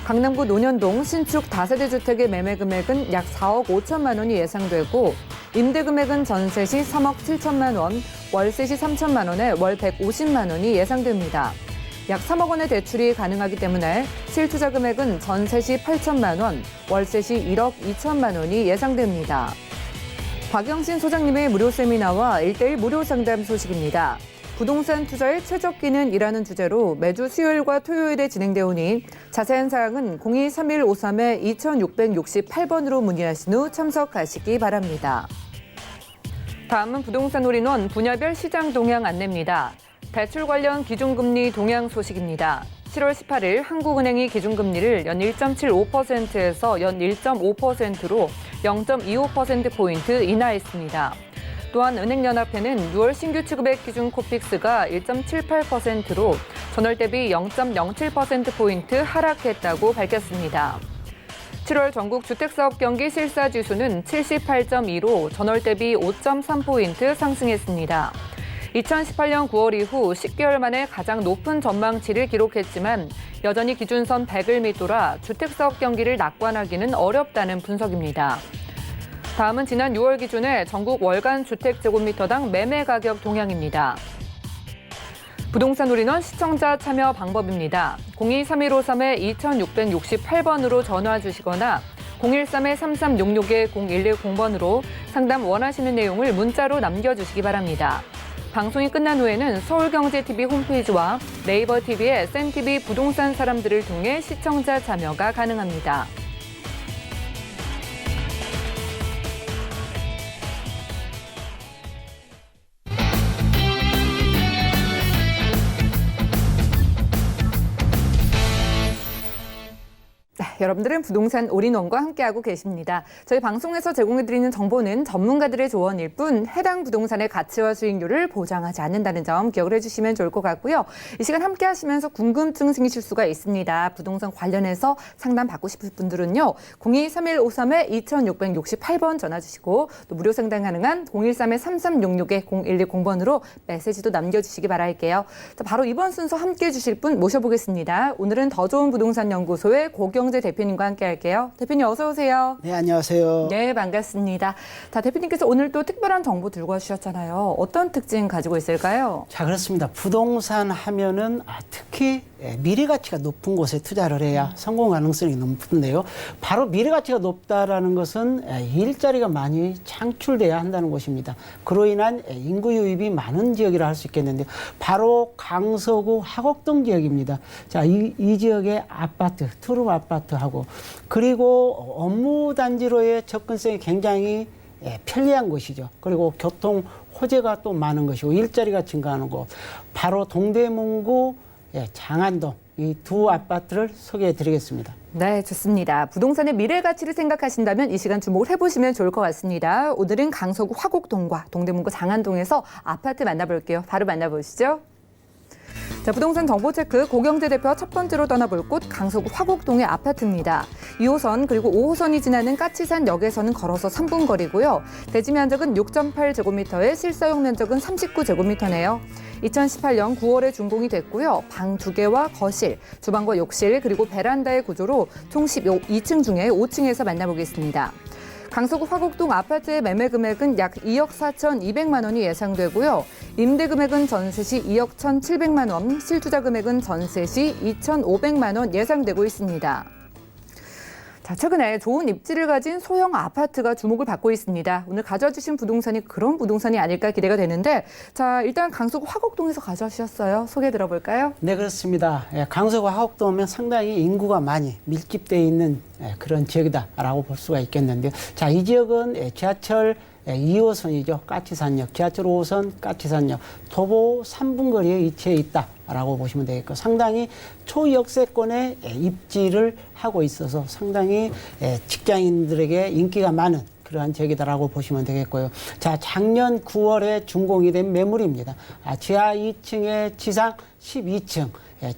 강남구 논현동 신축 다세대 주택의 매매 금액은 약 4억 5천만 원이 예상되고 임대 금액은 전세 시 3억 7천만 원, 월세 시 3천만 원에 월 150만 원이 예상됩니다. 약 3억 원의 대출이 가능하기 때문에 실투자 금액은 전세 시 8천만 원, 월세 시 1억 2천만 원이 예상됩니다. 박영신 소장님의 무료 세미나와 1:1 무료 상담 소식입니다. 부동산 투자의 최적기는 이라는 주제로 매주 수요일과 토요일에 진행되어 오니 자세한 사항은 023153-2668번으로 문의하신 후 참석하시기 바랍니다. 다음은 부동산 올인원 분야별 시장 동향 안내입니다. 대출 관련 기준금리 동향 소식입니다. 7월 18일 한국은행이 기준금리를 연 1.75%에서 연 1.5%로 0.25%포인트 인하했습니다. 또한 은행연합회는 6월 신규 취급액 기준 코픽스가 1.78%로 전월 대비 0.07%포인트 하락했다고 밝혔습니다. 7월 전국 주택사업 경기 실사지수는 78.2로 전월 대비 5.3포인트 상승했습니다. 2018년 9월 이후 10개월 만에 가장 높은 전망치를 기록했지만 여전히 기준선 100을 밑돌아 주택사업 경기를 낙관하기는 어렵다는 분석입니다. 다음은 지난 6월 기준의 전국 월간 주택제곱미터당 매매 가격 동향입니다. 부동산 올인원 시청자 참여 방법입니다. 023153-2668번으로 전화 주시거나 013-3366-0110번으로 상담 원하시는 내용을 문자로 남겨주시기 바랍니다. 방송이 끝난 후에는 서울경제TV 홈페이지와 네이버TV의 쌤TV 부동산 사람들을 통해 시청자 참여가 가능합니다. 여러분들은 부동산 올인원과 함께하고 계십니다. 저희 방송에서 제공해드리는 정보는 전문가들의 조언일 뿐 해당 부동산의 가치와 수익률을 보장하지 않는다는 점 기억을 해주시면 좋을 것 같고요. 이 시간 함께 하시면서 궁금증 생기실 수가 있습니다. 부동산 관련해서 상담 받고 싶은 분들은요. 023153-2668번 전화 주시고 또 무료 상담 가능한 013-3366-0110번으로 메시지도 남겨주시기 바랄게요. 자, 바로 이번 순서 함께 해주실 분 모셔보겠습니다. 오늘은 더 좋은 부동산 연구소의 고경재 대표님과 함께 할게요. 대표님 어서 오세요. 네, 안녕하세요. 네, 반갑습니다. 자, 대표님께서 오늘 또 특별한 정보 들고 와주셨잖아요. 어떤 특징 가지고 있을까요? 자, 그렇습니다. 부동산 하면은 특히 미래 가치가 높은 곳에 투자를 해야 성공 가능성이 높은데요. 바로 미래 가치가 높다라는 것은 일자리가 많이 창출돼야 한다는 것입니다. 그로 인한 인구 유입이 많은 지역이라 할 수 있겠는데요. 바로 강서구 화곡동 지역입니다. 자, 이 지역의 아파트, 투룸 아파트하고 그리고 업무 단지로의 접근성이 굉장히 편리한 곳이죠. 그리고 교통 호재가 또 많은 것이고 일자리가 증가하는 곳. 바로 동대문구 장안동 이 두 아파트를 소개해 드리겠습니다. 네, 좋습니다. 부동산의 미래 가치를 생각하신다면 이 시간 주목을 해보시면 좋을 것 같습니다. 오늘은 강서구 화곡동과 동대문구 장안동에서 아파트 만나볼게요. 바로 만나보시죠. 자, 부동산 정보체크 고경재 대표와 첫 번째로 떠나볼 곳 강서구 화곡동의 아파트입니다. 2호선 그리고 5호선이 지나는 까치산역에서는 걸어서 3분 거리고요. 대지 면적은 6.8제곱미터에 실사용 면적은 39제곱미터네요. 2018년 9월에 준공이 됐고요. 방 2개와 거실, 주방과 욕실 그리고 베란다의 구조로 총 12층 중에 5층에서 만나보겠습니다. 강서구 화곡동 아파트의 매매 금액은 약 2억 4,200만 원이 예상되고요. 임대 금액은 전세 시 2억 1,700만 원, 실투자 금액은 전세 시 2,500만 원 예상되고 있습니다. 자, 최근에 좋은 입지를 가진 소형 아파트가 주목을 받고 있습니다. 오늘 가져와 주신 부동산이 그런 부동산이 아닐까 기대가 되는데 자, 일단 강서구 화곡동에서 가져와 주셨어요. 소개 들어볼까요? 네, 그렇습니다. 강서구 화곡동은 상당히 인구가 많이 밀집되어 있는 그런 지역이다라고 볼 수가 있겠는데요. 자, 이 지역은 지하철 2호선이죠. 까치산역, 지하철 5호선 까치산역, 도보 3분 거리에 위치해 있다라고 보시면 되겠고 상당히 초역세권의 입지를 하고 있어서 상당히 직장인들에게 인기가 많은 그러한 지역이다라고 보시면 되겠고요. 자, 작년 9월에 준공이 된 매물입니다. 지하 2층에 지상 12층.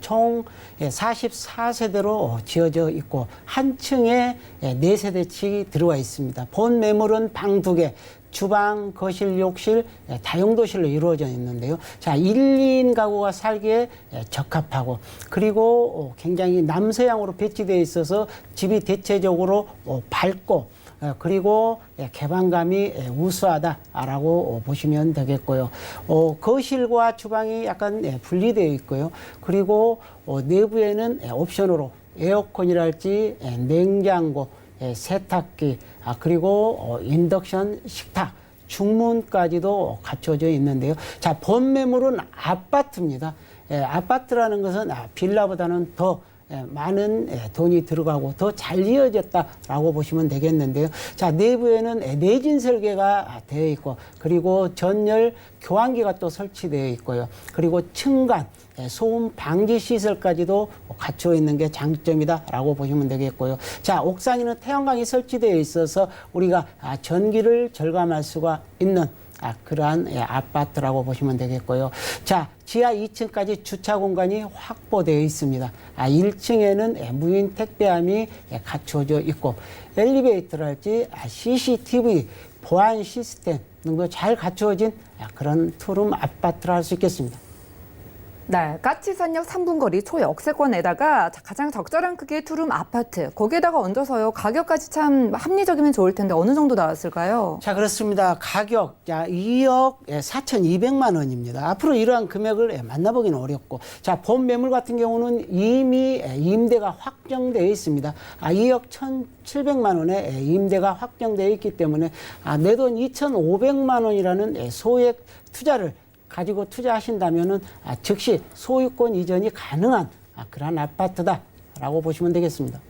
총 44세대로 지어져 있고 한 층에 4세대씩 들어와 있습니다. 본 매물은 방 2개, 주방, 거실, 욕실, 다용도실로 이루어져 있는데요. 자, 1인 가구가 살기에 적합하고 그리고 굉장히 남서향으로 배치되어 있어서 집이 대체적으로 밝고 그리고 개방감이 우수하다라고 보시면 되겠고요. 거실과 주방이 약간 분리되어 있고요. 그리고 내부에는 옵션으로 에어컨이랄지 냉장고, 세탁기, 그리고 인덕션 식탁, 중문까지도 갖춰져 있는데요. 자, 본 매물은 아파트입니다. 아파트라는 것은 빌라보다는 더 많은 돈이 들어가고 더 잘 이어졌다라고 보시면 되겠는데요. 자, 내부에는 내진 설계가 되어 있고 그리고 전열 교환기가 또 설치되어 있고요. 그리고 층간 소음 방지 시설까지도 갖추어 있는 게 장점이다라고 보시면 되겠고요. 자, 옥상에는 태양광이 설치되어 있어서 우리가 전기를 절감할 수가 있는 그러한 아파트라고 보시면 되겠고요. 자, 지하 2층까지 주차 공간이 확보되어 있습니다. 1층에는 무인 택배함이 갖추어져 있고 엘리베이터랄지 CCTV 보안 시스템 등도 잘 갖추어진 그런 투룸 아파트라 할 수 있겠습니다. 네, 까치산역 3분거리 초역세권에다가 가장 적절한 크기의 투룸 아파트, 거기에다가 얹어서요. 가격까지 참 합리적이면 좋을 텐데 어느 정도 나왔을까요? 자, 그렇습니다. 가격 2억 4,200만 원입니다. 앞으로 이러한 금액을 만나보기는 어렵고, 자, 본 매물 같은 경우는 이미 임대가 확정되어 있습니다. 2억 1,700만 원의 임대가 확정되어 있기 때문에 내 돈 2,500만 원이라는 소액 투자를 가지고 투자하신다면은 즉시 소유권 이전이 가능한 그러한 아파트다라고 보시면 되겠습니다.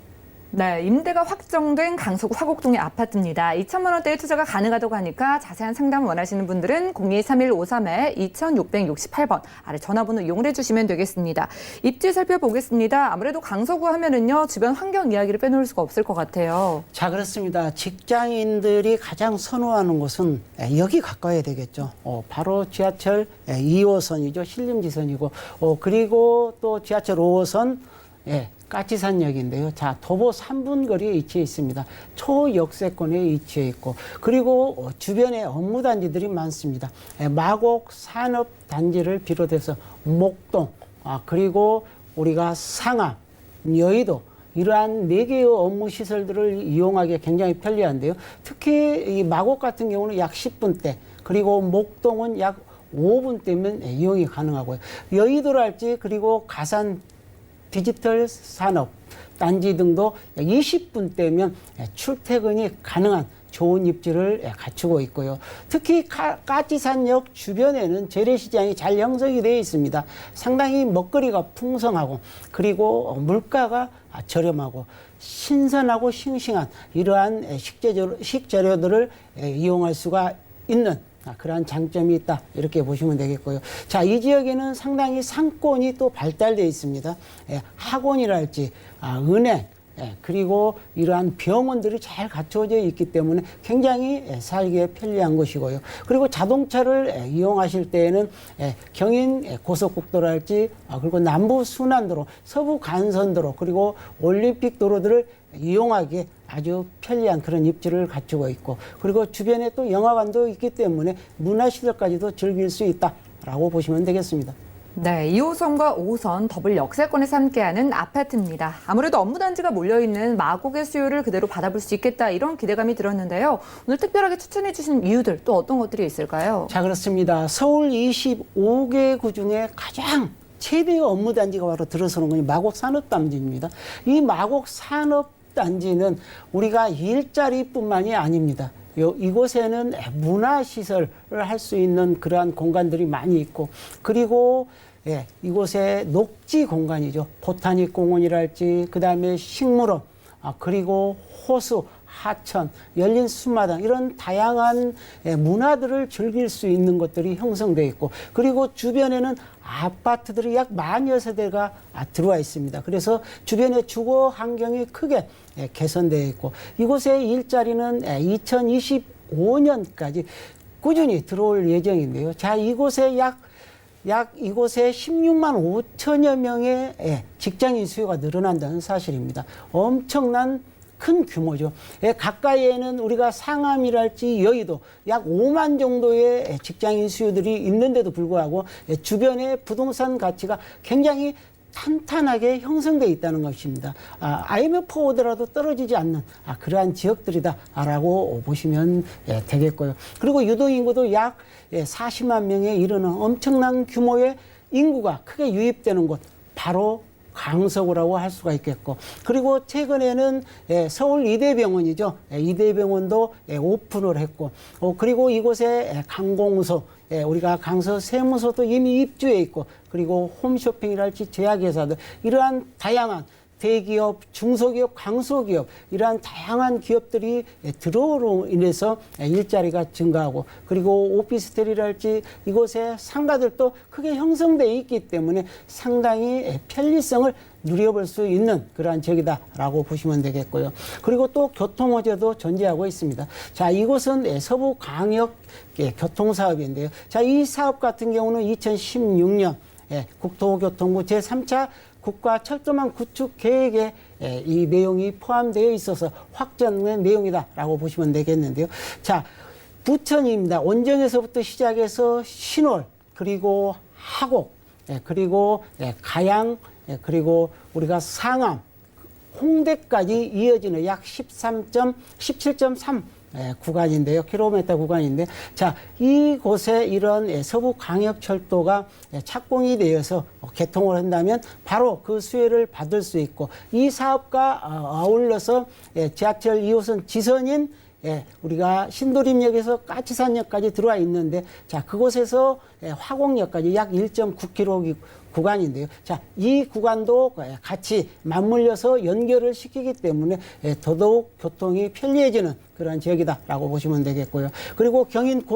네, 임대가 확정된 강서구 화곡동의 아파트입니다. 2천만 원대의 투자가 가능하다고 하니까 자세한 상담 원하시는 분들은 023153-2668번 아래 전화번호 이용을 해주시면 되겠습니다. 입지 살펴보겠습니다. 아무래도 강서구 하면은요, 주변 환경 이야기를 빼놓을 수가 없을 것 같아요. 자, 그렇습니다. 직장인들이 가장 선호하는 곳은 여기 가까워야 되겠죠. 바로 지하철 2호선이죠. 신림지선이고, 그리고 또 지하철 5호선 까치산역인데요. 자, 도보 3분 거리에 위치해 있습니다. 초역세권에 위치해 있고, 그리고 주변에 업무단지들이 많습니다. 마곡 산업단지를 비롯해서 목동, 그리고 우리가 상암, 여의도, 이러한 4개의 업무 시설들을 이용하기 굉장히 편리한데요. 특히 이 마곡 같은 경우는 약 10분대, 그리고 목동은 약 5분대면 이용이 가능하고요. 여의도랄지, 그리고 가산 디지털 산업 단지 등도 20분대면 출퇴근이 가능한 좋은 입지를 갖추고 있고요. 특히 까치산역 주변에는 재래시장이 잘 형성이 되어 있습니다. 상당히 먹거리가 풍성하고, 그리고 물가가 저렴하고 신선하고 싱싱한 이러한 식재료들을 이용할 수가 있는 그러한 장점이 있다, 이렇게 보시면 되겠고요. 자, 이 지역에는 상당히 상권이 또 발달되어 있습니다. 학원이랄지 은행, 그리고 이러한 병원들이 잘 갖춰져 있기 때문에 굉장히 살기에 편리한 곳이고요. 그리고 자동차를 이용하실 때에는 경인 고속국도랄지, 그리고 남부 순환도로, 서부 간선도로, 그리고 올림픽 도로들을 이용하기에 아주 편리한 그런 입지를 갖추고 있고, 그리고 주변에 또 영화관도 있기 때문에 문화시설까지도 즐길 수 있다라고 보시면 되겠습니다. 네, 2호선과 5호선 더블 역세권에서 함께하는 아파트입니다. 아무래도 업무단지가 몰려있는 마곡의 수요를 그대로 받아볼 수 있겠다, 이런 기대감이 들었는데요. 오늘 특별하게 추천해 주신 이유들 또 어떤 것들이 있을까요? 자, 그렇습니다. 서울 25개 구 중에 가장 최대의 업무단지가 바로 들어서는 것이 마곡 산업단지입니다. 이 마곡 산업단지는 우리가 일자리뿐만이 아닙니다. 이곳에는 문화시설을 할 수 있는 그러한 공간들이 많이 있고, 그리고 이곳에 녹지 공간이죠. 보타닉 공원이랄지, 그 다음에 식물원, 그리고 호수, 하천, 열린 수마당, 이런 다양한 문화들을 즐길 수 있는 것들이 형성되어 있고, 그리고 주변에는 아파트들이 약 10,000여 세대가 들어와 있습니다. 그래서 주변의 주거 환경이 크게 개선되어 있고, 이곳의 일자리는 2025년까지 꾸준히 들어올 예정인데요. 자, 이곳에 이곳에 16만 5천여 명의 직장인 수요가 늘어난다는 사실입니다. 엄청난 큰 규모죠. 가까이에는 우리가 상암이랄지 여의도 약 5만 정도의 직장인 수요들이 있는데도 불구하고 주변의 부동산 가치가 굉장히 탄탄하게 형성되어 있다는 것입니다. IMF 오더라도 떨어지지 않는 그러한 지역들이다라고 보시면 되겠고요. 그리고 유동인구도 약 40만 명에 이르는 엄청난 규모의 인구가 크게 유입되는 곳, 바로 강서구라고 할 수가 있겠고, 그리고 최근에는 서울 이대병원이죠. 이대병원도 오픈을 했고, 그리고 이곳에 강공소, 우리가 강서 세무서도 이미 입주해 있고, 그리고 홈쇼핑이랄지 제약회사들, 이러한 다양한 대기업, 중소기업, 강소기업, 이러한 다양한 기업들이 들어오로 인해서 일자리가 증가하고, 그리고 오피스텔이랄지 이곳에 상가들도 크게 형성되어 있기 때문에 상당히 편리성을 누려볼 수 있는 그러한 지역이다라고 보시면 되겠고요. 그리고 또 교통호재도 존재하고 있습니다. 자, 이곳은 서부광역 교통사업인데요. 자, 이 사업 같은 경우는 2016년 국토교통부 제3차 국가철도망 구축 계획에 이 내용이 포함되어 있어서 확정된 내용이다라고 보시면 되겠는데요. 자, 부천입니다. 원정에서부터 시작해서 신월, 그리고 하곡, 그리고 가양, 그리고 우리가 상암, 홍대까지 이어지는 약 17.3 구간인데요. 킬로미터 구간인데, 자, 이곳에 이런 서부광역철도가 착공이 되어서 개통을 한다면 바로 그 수혜를 받을 수 있고, 이 사업과 아울러서 지하철 2호선 지선인 우리가 신도림역에서 까치산역까지 들어와 있는데, 자, 그곳에서 화곡역까지 약 1.9km 구간인데요. 자, 이 구간도 같이 맞물려서 연결을 시키기 때문에 더더욱 교통이 편리해지는 그런 지역이다라고 보시면 되겠고요. 그리고 경인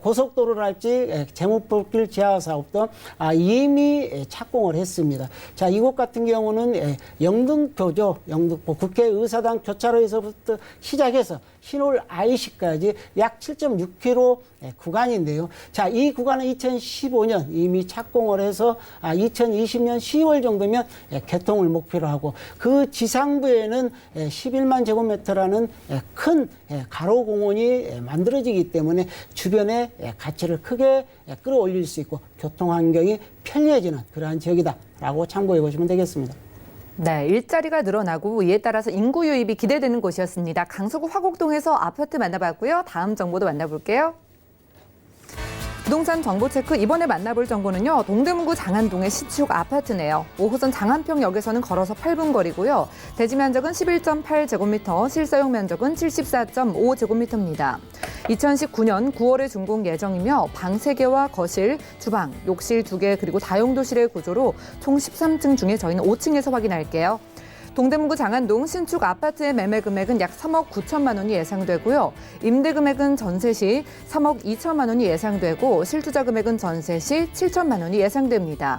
고속도로랄지 제목불길 지하 사업도 이미 착공을 했습니다. 자, 이곳 같은 경우는 영등포죠. 영등포 국회의사당 교차로에서부터 시작해서 신월 IC까지 약 7.6km 구간인데요. 자, 이 구간은 2015년 이미 착공을 해서 2020년 10월 정도면 개통을 목표로 하고, 그 지상부에는 11만 제곱미터라는 큰 가로공원이 만들어지기 때문에 주변에 가치를 크게 끌어올릴 수 있고 교통 환경이 편리해지는 그러한 지역이다라고 참고해 보시면 되겠습니다. 네, 일자리가 늘어나고 이에 따라서 인구 유입이 기대되는 곳이었습니다. 강서구 화곡동에서 아파트 만나봤고요. 다음 정보도 만나볼게요. 부동산 정보 체크, 이번에 만나볼 정보는요, 동대문구 장안동의 신축 아파트네요. 5호선 장안평역에서는 걸어서 8분 거리고요. 대지 면적은 11.8제곱미터, 실사용 면적은 74.5제곱미터입니다. 2019년 9월에 준공 예정이며 방 3개와 거실, 주방, 욕실 2개 그리고 다용도실의 구조로 총 13층 중에 저희는 5층에서 확인할게요. 동대문구 장안동 신축 아파트의 매매 금액은 약 3억 9천만 원이 예상되고요. 임대 금액은 전세 시 3억 2천만 원이 예상되고 실투자 금액은 전세 시 7천만 원이 예상됩니다.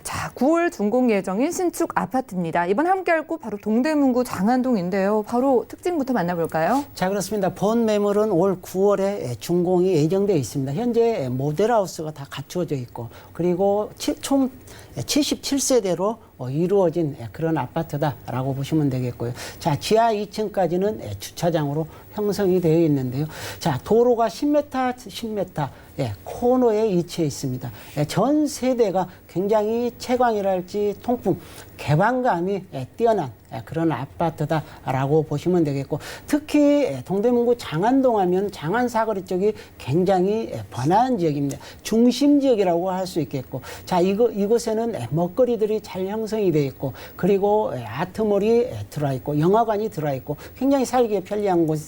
자, 9월 준공 예정인 신축 아파트입니다. 이번 함께할 곳 바로 동대문구 장안동인데요. 바로 특징부터 만나볼까요? 자, 그렇습니다. 본 매물은 올 9월에 준공이 예정되어 있습니다. 현재 모델하우스가 다 갖추어져 있고, 그리고 총 77세대로 이루어진 그런 아파트다라고 보시면 되겠고요. 자, 지하 2층까지는 주차장으로 형성이 되어 있는데요. 자, 도로가 10m 코너에 위치해 있습니다. 전 세대가 굉장히 채광이랄지 통풍, 개방감이 뛰어난 그런 아파트다라고 보시면 되겠고, 특히 동대문구 장안동 하면 장안 사거리 쪽이 굉장히 번화한 지역입니다. 중심 지역이라고 할 수 있겠고, 자, 이곳에는 먹거리들이 잘 형성이 되어 있고, 그리고 아트몰이 들어와 있고, 영화관이 들어와 있고, 굉장히 살기에 편리한 곳,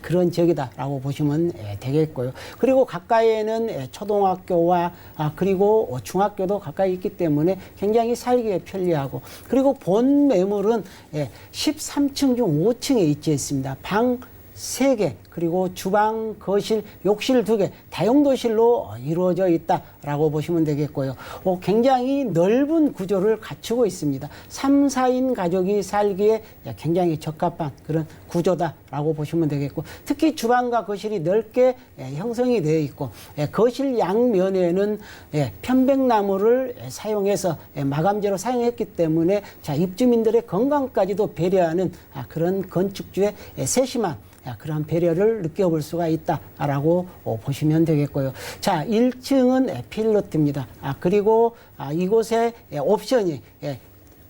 그런 지역이다라고 보시면 되겠고요. 그리고 가까이에는 초등학교와 그리고 중학교도 가까이 있기 때문에 굉장히 살기에 편리하고, 그리고 본 매물은 13층 중 5층에 위치해 있습니다. 방 3개, 그리고 주방, 거실, 욕실 2개, 다용도실로 이루어져 있다라고 보시면 되겠고요. 굉장히 넓은 구조를 갖추고 있습니다. 3, 4인 가족이 살기에 굉장히 적합한 그런 구조다라고 보시면 되겠고, 특히 주방과 거실이 넓게 형성이 되어 있고, 거실 양면에는 편백나무를 사용해서 마감재로 사용했기 때문에 자, 입주민들의 건강까지도 배려하는 그런 건축주의 세심한 그런 배려를 느껴볼 수가 있다라고 보시면 되겠고요. 자, 1층은 필로트입니다. 그리고 이곳에 옵션이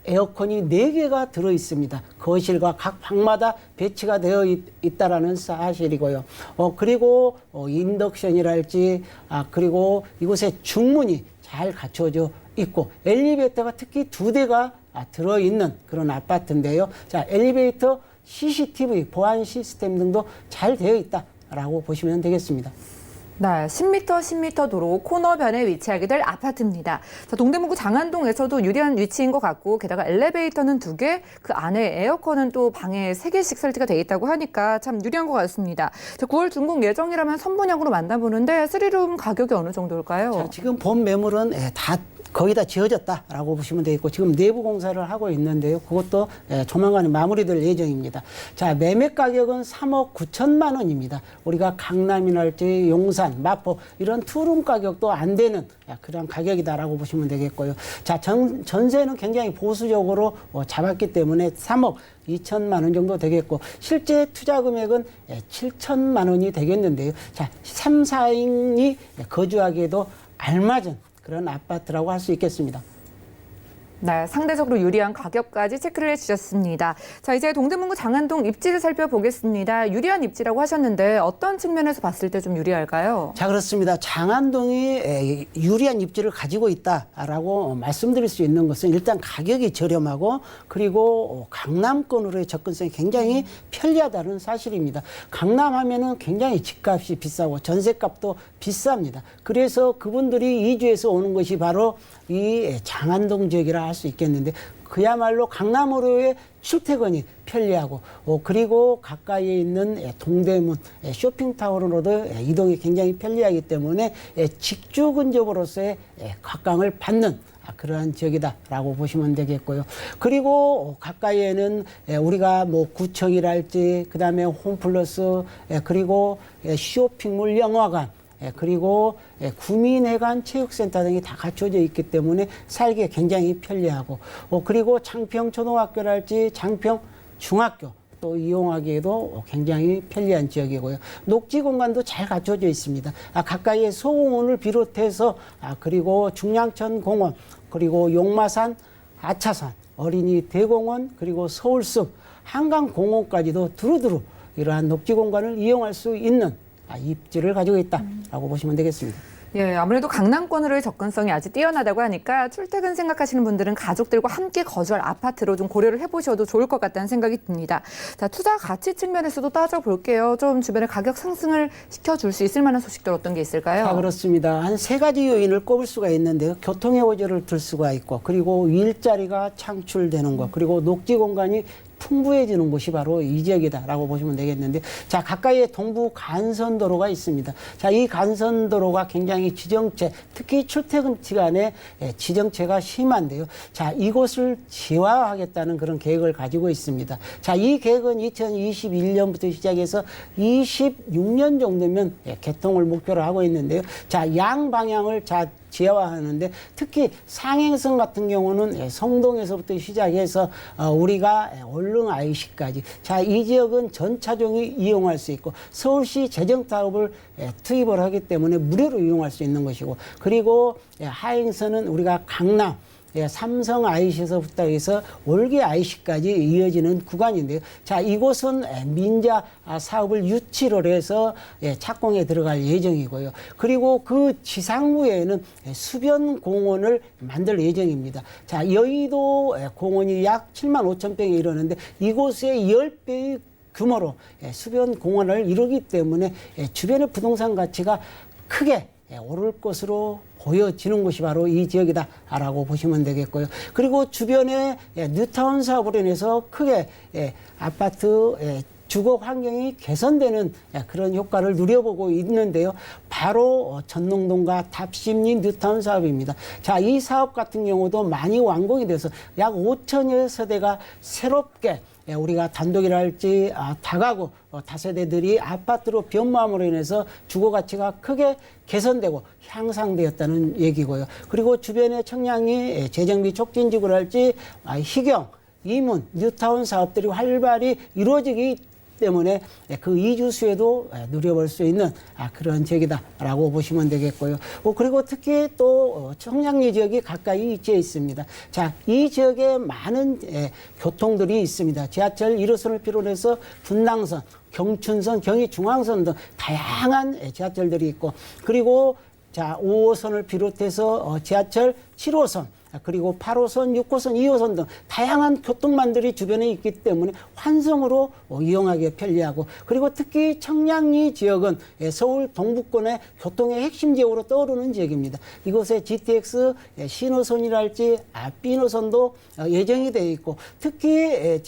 에어컨이 4개가 들어 있습니다. 거실과 각 방마다 배치가 되어 있다라는 사실이고요. 그리고 인덕션이랄지 그리고 이곳에 중문이 잘 갖춰져 있고, 엘리베이터가 특히 2대가 들어 있는 그런 아파트인데요. 자, 엘리베이터 CCTV 보안 시스템 등도 잘 되어 있다라고 보시면 되겠습니다. 네, 10m 도로 코너변에 위치하게 될 아파트입니다. 자, 동대문구 장안동에서도 유리한 위치인 것 같고, 게다가 엘리베이터는 2개, 그 안에 에어컨은 또 방에 3개씩 설치가 돼 있다고 하니까 참 유리한 것 같습니다. 자, 9월 준공 예정이라면 선분양으로 만나보는데 3룸 가격이 어느 정도일까요? 자, 지금 본 매물은 거의 다 지어졌다라고 보시면 되겠고, 지금 내부 공사를 하고 있는데요. 그것도 조만간에 마무리될 예정입니다. 자, 매매 가격은 3억 9천만 원입니다. 우리가 강남이랄지 용산, 마포 이런 투룸 가격도 안 되는 그런 가격이다라고 보시면 되겠고요. 자, 전세는 굉장히 보수적으로 잡았기 때문에 3억 2천만 원 정도 되겠고, 실제 투자 금액은 7천만 원이 되겠는데요. 자, 3, 4인이 거주하기에도 알맞은 그런 아파트라고 할 수 있겠습니다. 네, 상대적으로 유리한 가격까지 체크를 해주셨습니다. 자, 이제 동대문구 장안동 입지를 살펴보겠습니다. 유리한 입지라고 하셨는데 어떤 측면에서 봤을 때 좀 유리할까요? 자, 그렇습니다. 장안동이 유리한 입지를 가지고 있다라고 말씀드릴 수 있는 것은 일단 가격이 저렴하고 그리고 강남권으로의 접근성이 굉장히 편리하다는 사실입니다. 강남 하면은 굉장히 집값이 비싸고 전세값도 비쌉니다. 그래서 그분들이 이주해서 오는 것이 바로 이 장안동 지역이라 할 수 있겠는데 그야말로 강남으로의 출퇴근이 편리하고 그리고 가까이에 있는 동대문 쇼핑타운으로도 이동이 굉장히 편리하기 때문에 직주 근접으로서의 각광을 받는 그러한 지역이다라고 보시면 되겠고요. 그리고 가까이에는 우리가 뭐 구청이랄지 그다음에 홈플러스 그리고 쇼핑몰, 영화관 그리고 구민회관, 체육센터 등이 다 갖춰져 있기 때문에 살기에 굉장히 편리하고 그리고 장평초등학교랄지 장평중학교 또 이용하기에도 굉장히 편리한 지역이고요. 녹지 공간도 잘 갖춰져 있습니다. 가까이에 소공원을 비롯해서 그리고 중량천 공원 그리고 용마산, 아차산, 어린이 대공원 그리고 서울숲, 한강공원까지도 두루두루 이러한 녹지 공간을 이용할 수 있는 입지를 가지고 있다라고 보시면 되겠습니다. 예, 아무래도 강남권으로의 접근성이 아주 뛰어나다고 하니까 출퇴근 생각하시는 분들은 가족들과 함께 거주할 아파트로 좀 고려를 해보셔도 좋을 것 같다는 생각이 듭니다. 자, 투자 가치 측면에서도 따져볼게요. 좀 주변에 가격 상승을 시켜줄 수 있을 만한 소식들 어떤 게 있을까요? 자, 그렇습니다. 한 세 가지 요인을 꼽을 수가 있는데요. 교통의 호재를 들 수가 있고 그리고 일자리가 창출되는 것 그리고 녹지 공간이 풍부해지는 곳이 바로 이 지역이다라고 보시면 되겠는데 자 가까이에 동부 간선도로가 있습니다. 자 이 간선도로가 굉장히 지정체 특히 출퇴근 시간에 지정체가 심한데요. 자 이곳을 지화하겠다는 그런 계획을 가지고 있습니다. 자 이 계획은 2021년부터 시작해서 26년 정도면 개통을 목표로 하고 있는데요. 자 양방향을 지하화하는데 특히 상행선 같은 경우는 성동에서부터 시작해서 우리가 얼릉 IC까지 자 이 지역은 전 차종이 이용할 수 있고 서울시 재정 사업을 투입을 하기 때문에 무료로 이용할 수 있는 것이고 그리고 하행선은 우리가 강남 삼성 IC에서부터 해서 월계 IC까지 이어지는 구간인데요. 자, 이곳은 민자 사업을 유치를 해서 착공에 들어갈 예정이고요. 그리고 그 지상부에는 수변 공원을 만들 예정입니다. 자, 여의도 공원이 약 7만 5천 평에 이르는데 이곳에 10배의 규모로 수변 공원을 이루기 때문에 주변의 부동산 가치가 크게 오를 것으로 보여지는 곳이 바로 이 지역이다라고 보시면 되겠고요. 그리고 주변에 뉴타운 사업으로 인해서 크게 아파트 주거 환경이 개선되는 그런 효과를 누려보고 있는데요. 바로 전농동과 답심리 뉴타운 사업입니다. 자, 이 사업 같은 경우도 많이 완공이 돼서 약 5천여 세대가 새롭게 우리가 단독이랄지 다가구 다세대들이 아파트로 변모함으로 인해서 주거 가치가 크게 개선되고 향상되었다는 얘기고요. 그리고 주변의 청량리 재정비 촉진지구랄지 희경, 이문, 뉴타운 사업들이 활발히 이루어지기 때문에 그 이주 수혜도 누려볼 수 있는 그런 지역이다라고 보시면 되겠고요. 그리고 특히 또 청량리 지역이 가까이 위치해 있습니다. 자, 이 지역에 많은 교통들이 있습니다. 지하철 1호선을 비롯해서 분당선, 경춘선, 경의중앙선 등 다양한 지하철들이 있고 그리고 자 5호선을 비롯해서 지하철 7호선 그리고 8호선, 6호선, 2호선 등 다양한 교통망들이 주변에 있기 때문에 환승으로 이용하기에 편리하고 그리고 특히 청량리 지역은 서울 동부권의 교통의 핵심 지역으로 떠오르는 지역입니다. 이곳에 GTX 신호선이랄지 B노선도 예정이 되어 있고 특히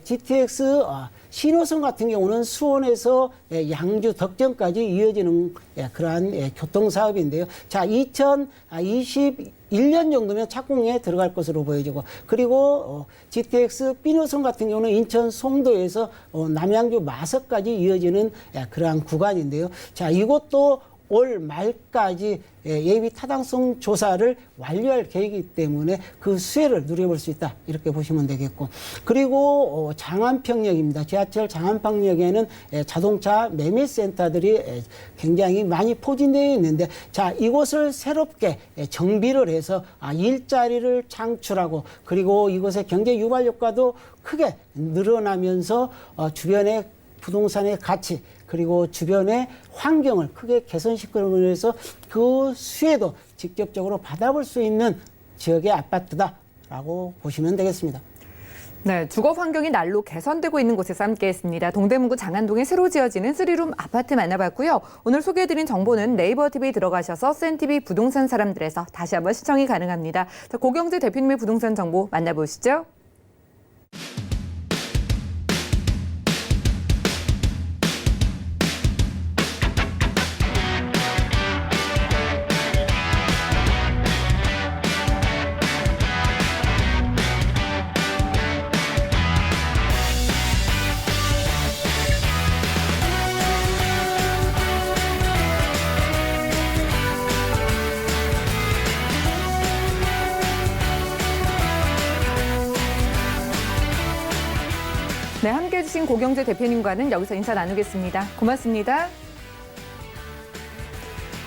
GTX 신호선 같은 경우는 수원에서 양주 덕전까지 이어지는 그러한 교통사업인데요. 자, 2021년 정도면 착공에 들어갈 것으로 보여지고 그리고 GTX B노선 같은 경우는 인천 송도에서 남양주 마석까지 이어지는 그러한 구간인데요. 자, 이것도 올 말까지 예비 타당성 조사를 완료할 계획이기 때문에 그 수혜를 누려볼 수 있다. 이렇게 보시면 되겠고. 그리고 장안평역입니다. 지하철 장안평역에는 자동차 매매센터들이 굉장히 많이 포진되어 있는데 자, 이곳을 새롭게 정비를 해서 일자리를 창출하고 그리고 이곳의 경제 유발 효과도 크게 늘어나면서 주변의 부동산의 가치 그리고 주변의 환경을 크게 개선시키기 위해서 그 수혜도 직접적으로 받아볼 수 있는 지역의 아파트다라고 보시면 되겠습니다. 네, 주거 환경이 날로 개선되고 있는 곳에서 함께했습니다. 동대문구 장안동에 새로 지어지는 3룸 아파트 만나봤고요. 오늘 소개해드린 정보는 네이버 TV 들어가셔서 센TV 부동산 사람들에서 다시 한번 시청이 가능합니다. 자, 고경재 대표님의 부동산 정보 만나보시죠. 네, 함께해 주신 고경재 대표님과는 여기서 인사 나누겠습니다. 고맙습니다.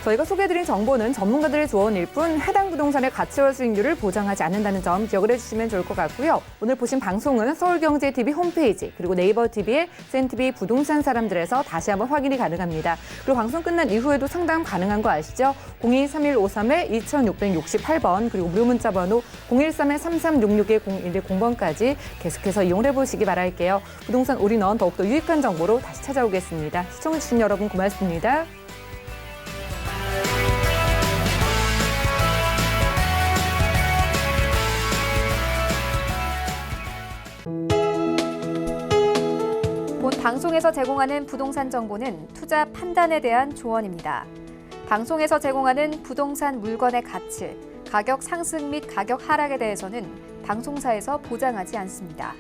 저희가 소개해드린 정보는 전문가들의 조언일 뿐 해당 부동산의 가치와 수익률을 보장하지 않는다는 점 기억을 해주시면 좋을 것 같고요. 오늘 보신 방송은 서울경제TV 홈페이지 그리고 네이버 TV의 센TV 부동산 사람들에서 다시 한번 확인이 가능합니다. 그리고 방송 끝난 이후에도 상담 가능한 거 아시죠? 023153-2668번 그리고 무료 문자 번호 013-3366-0110번까지 계속해서 이용을 해보시기 바랄게요. 부동산 올인원 더욱더 유익한 정보로 다시 찾아오겠습니다. 시청해주신 여러분 고맙습니다. 본 방송에서 제공하는 부동산 정보는 투자 판단에 대한 조언입니다. 방송에서 제공하는 부동산 물건의 가치, 가격 상승 및 가격 하락에 대해서는 방송사에서 보장하지 않습니다.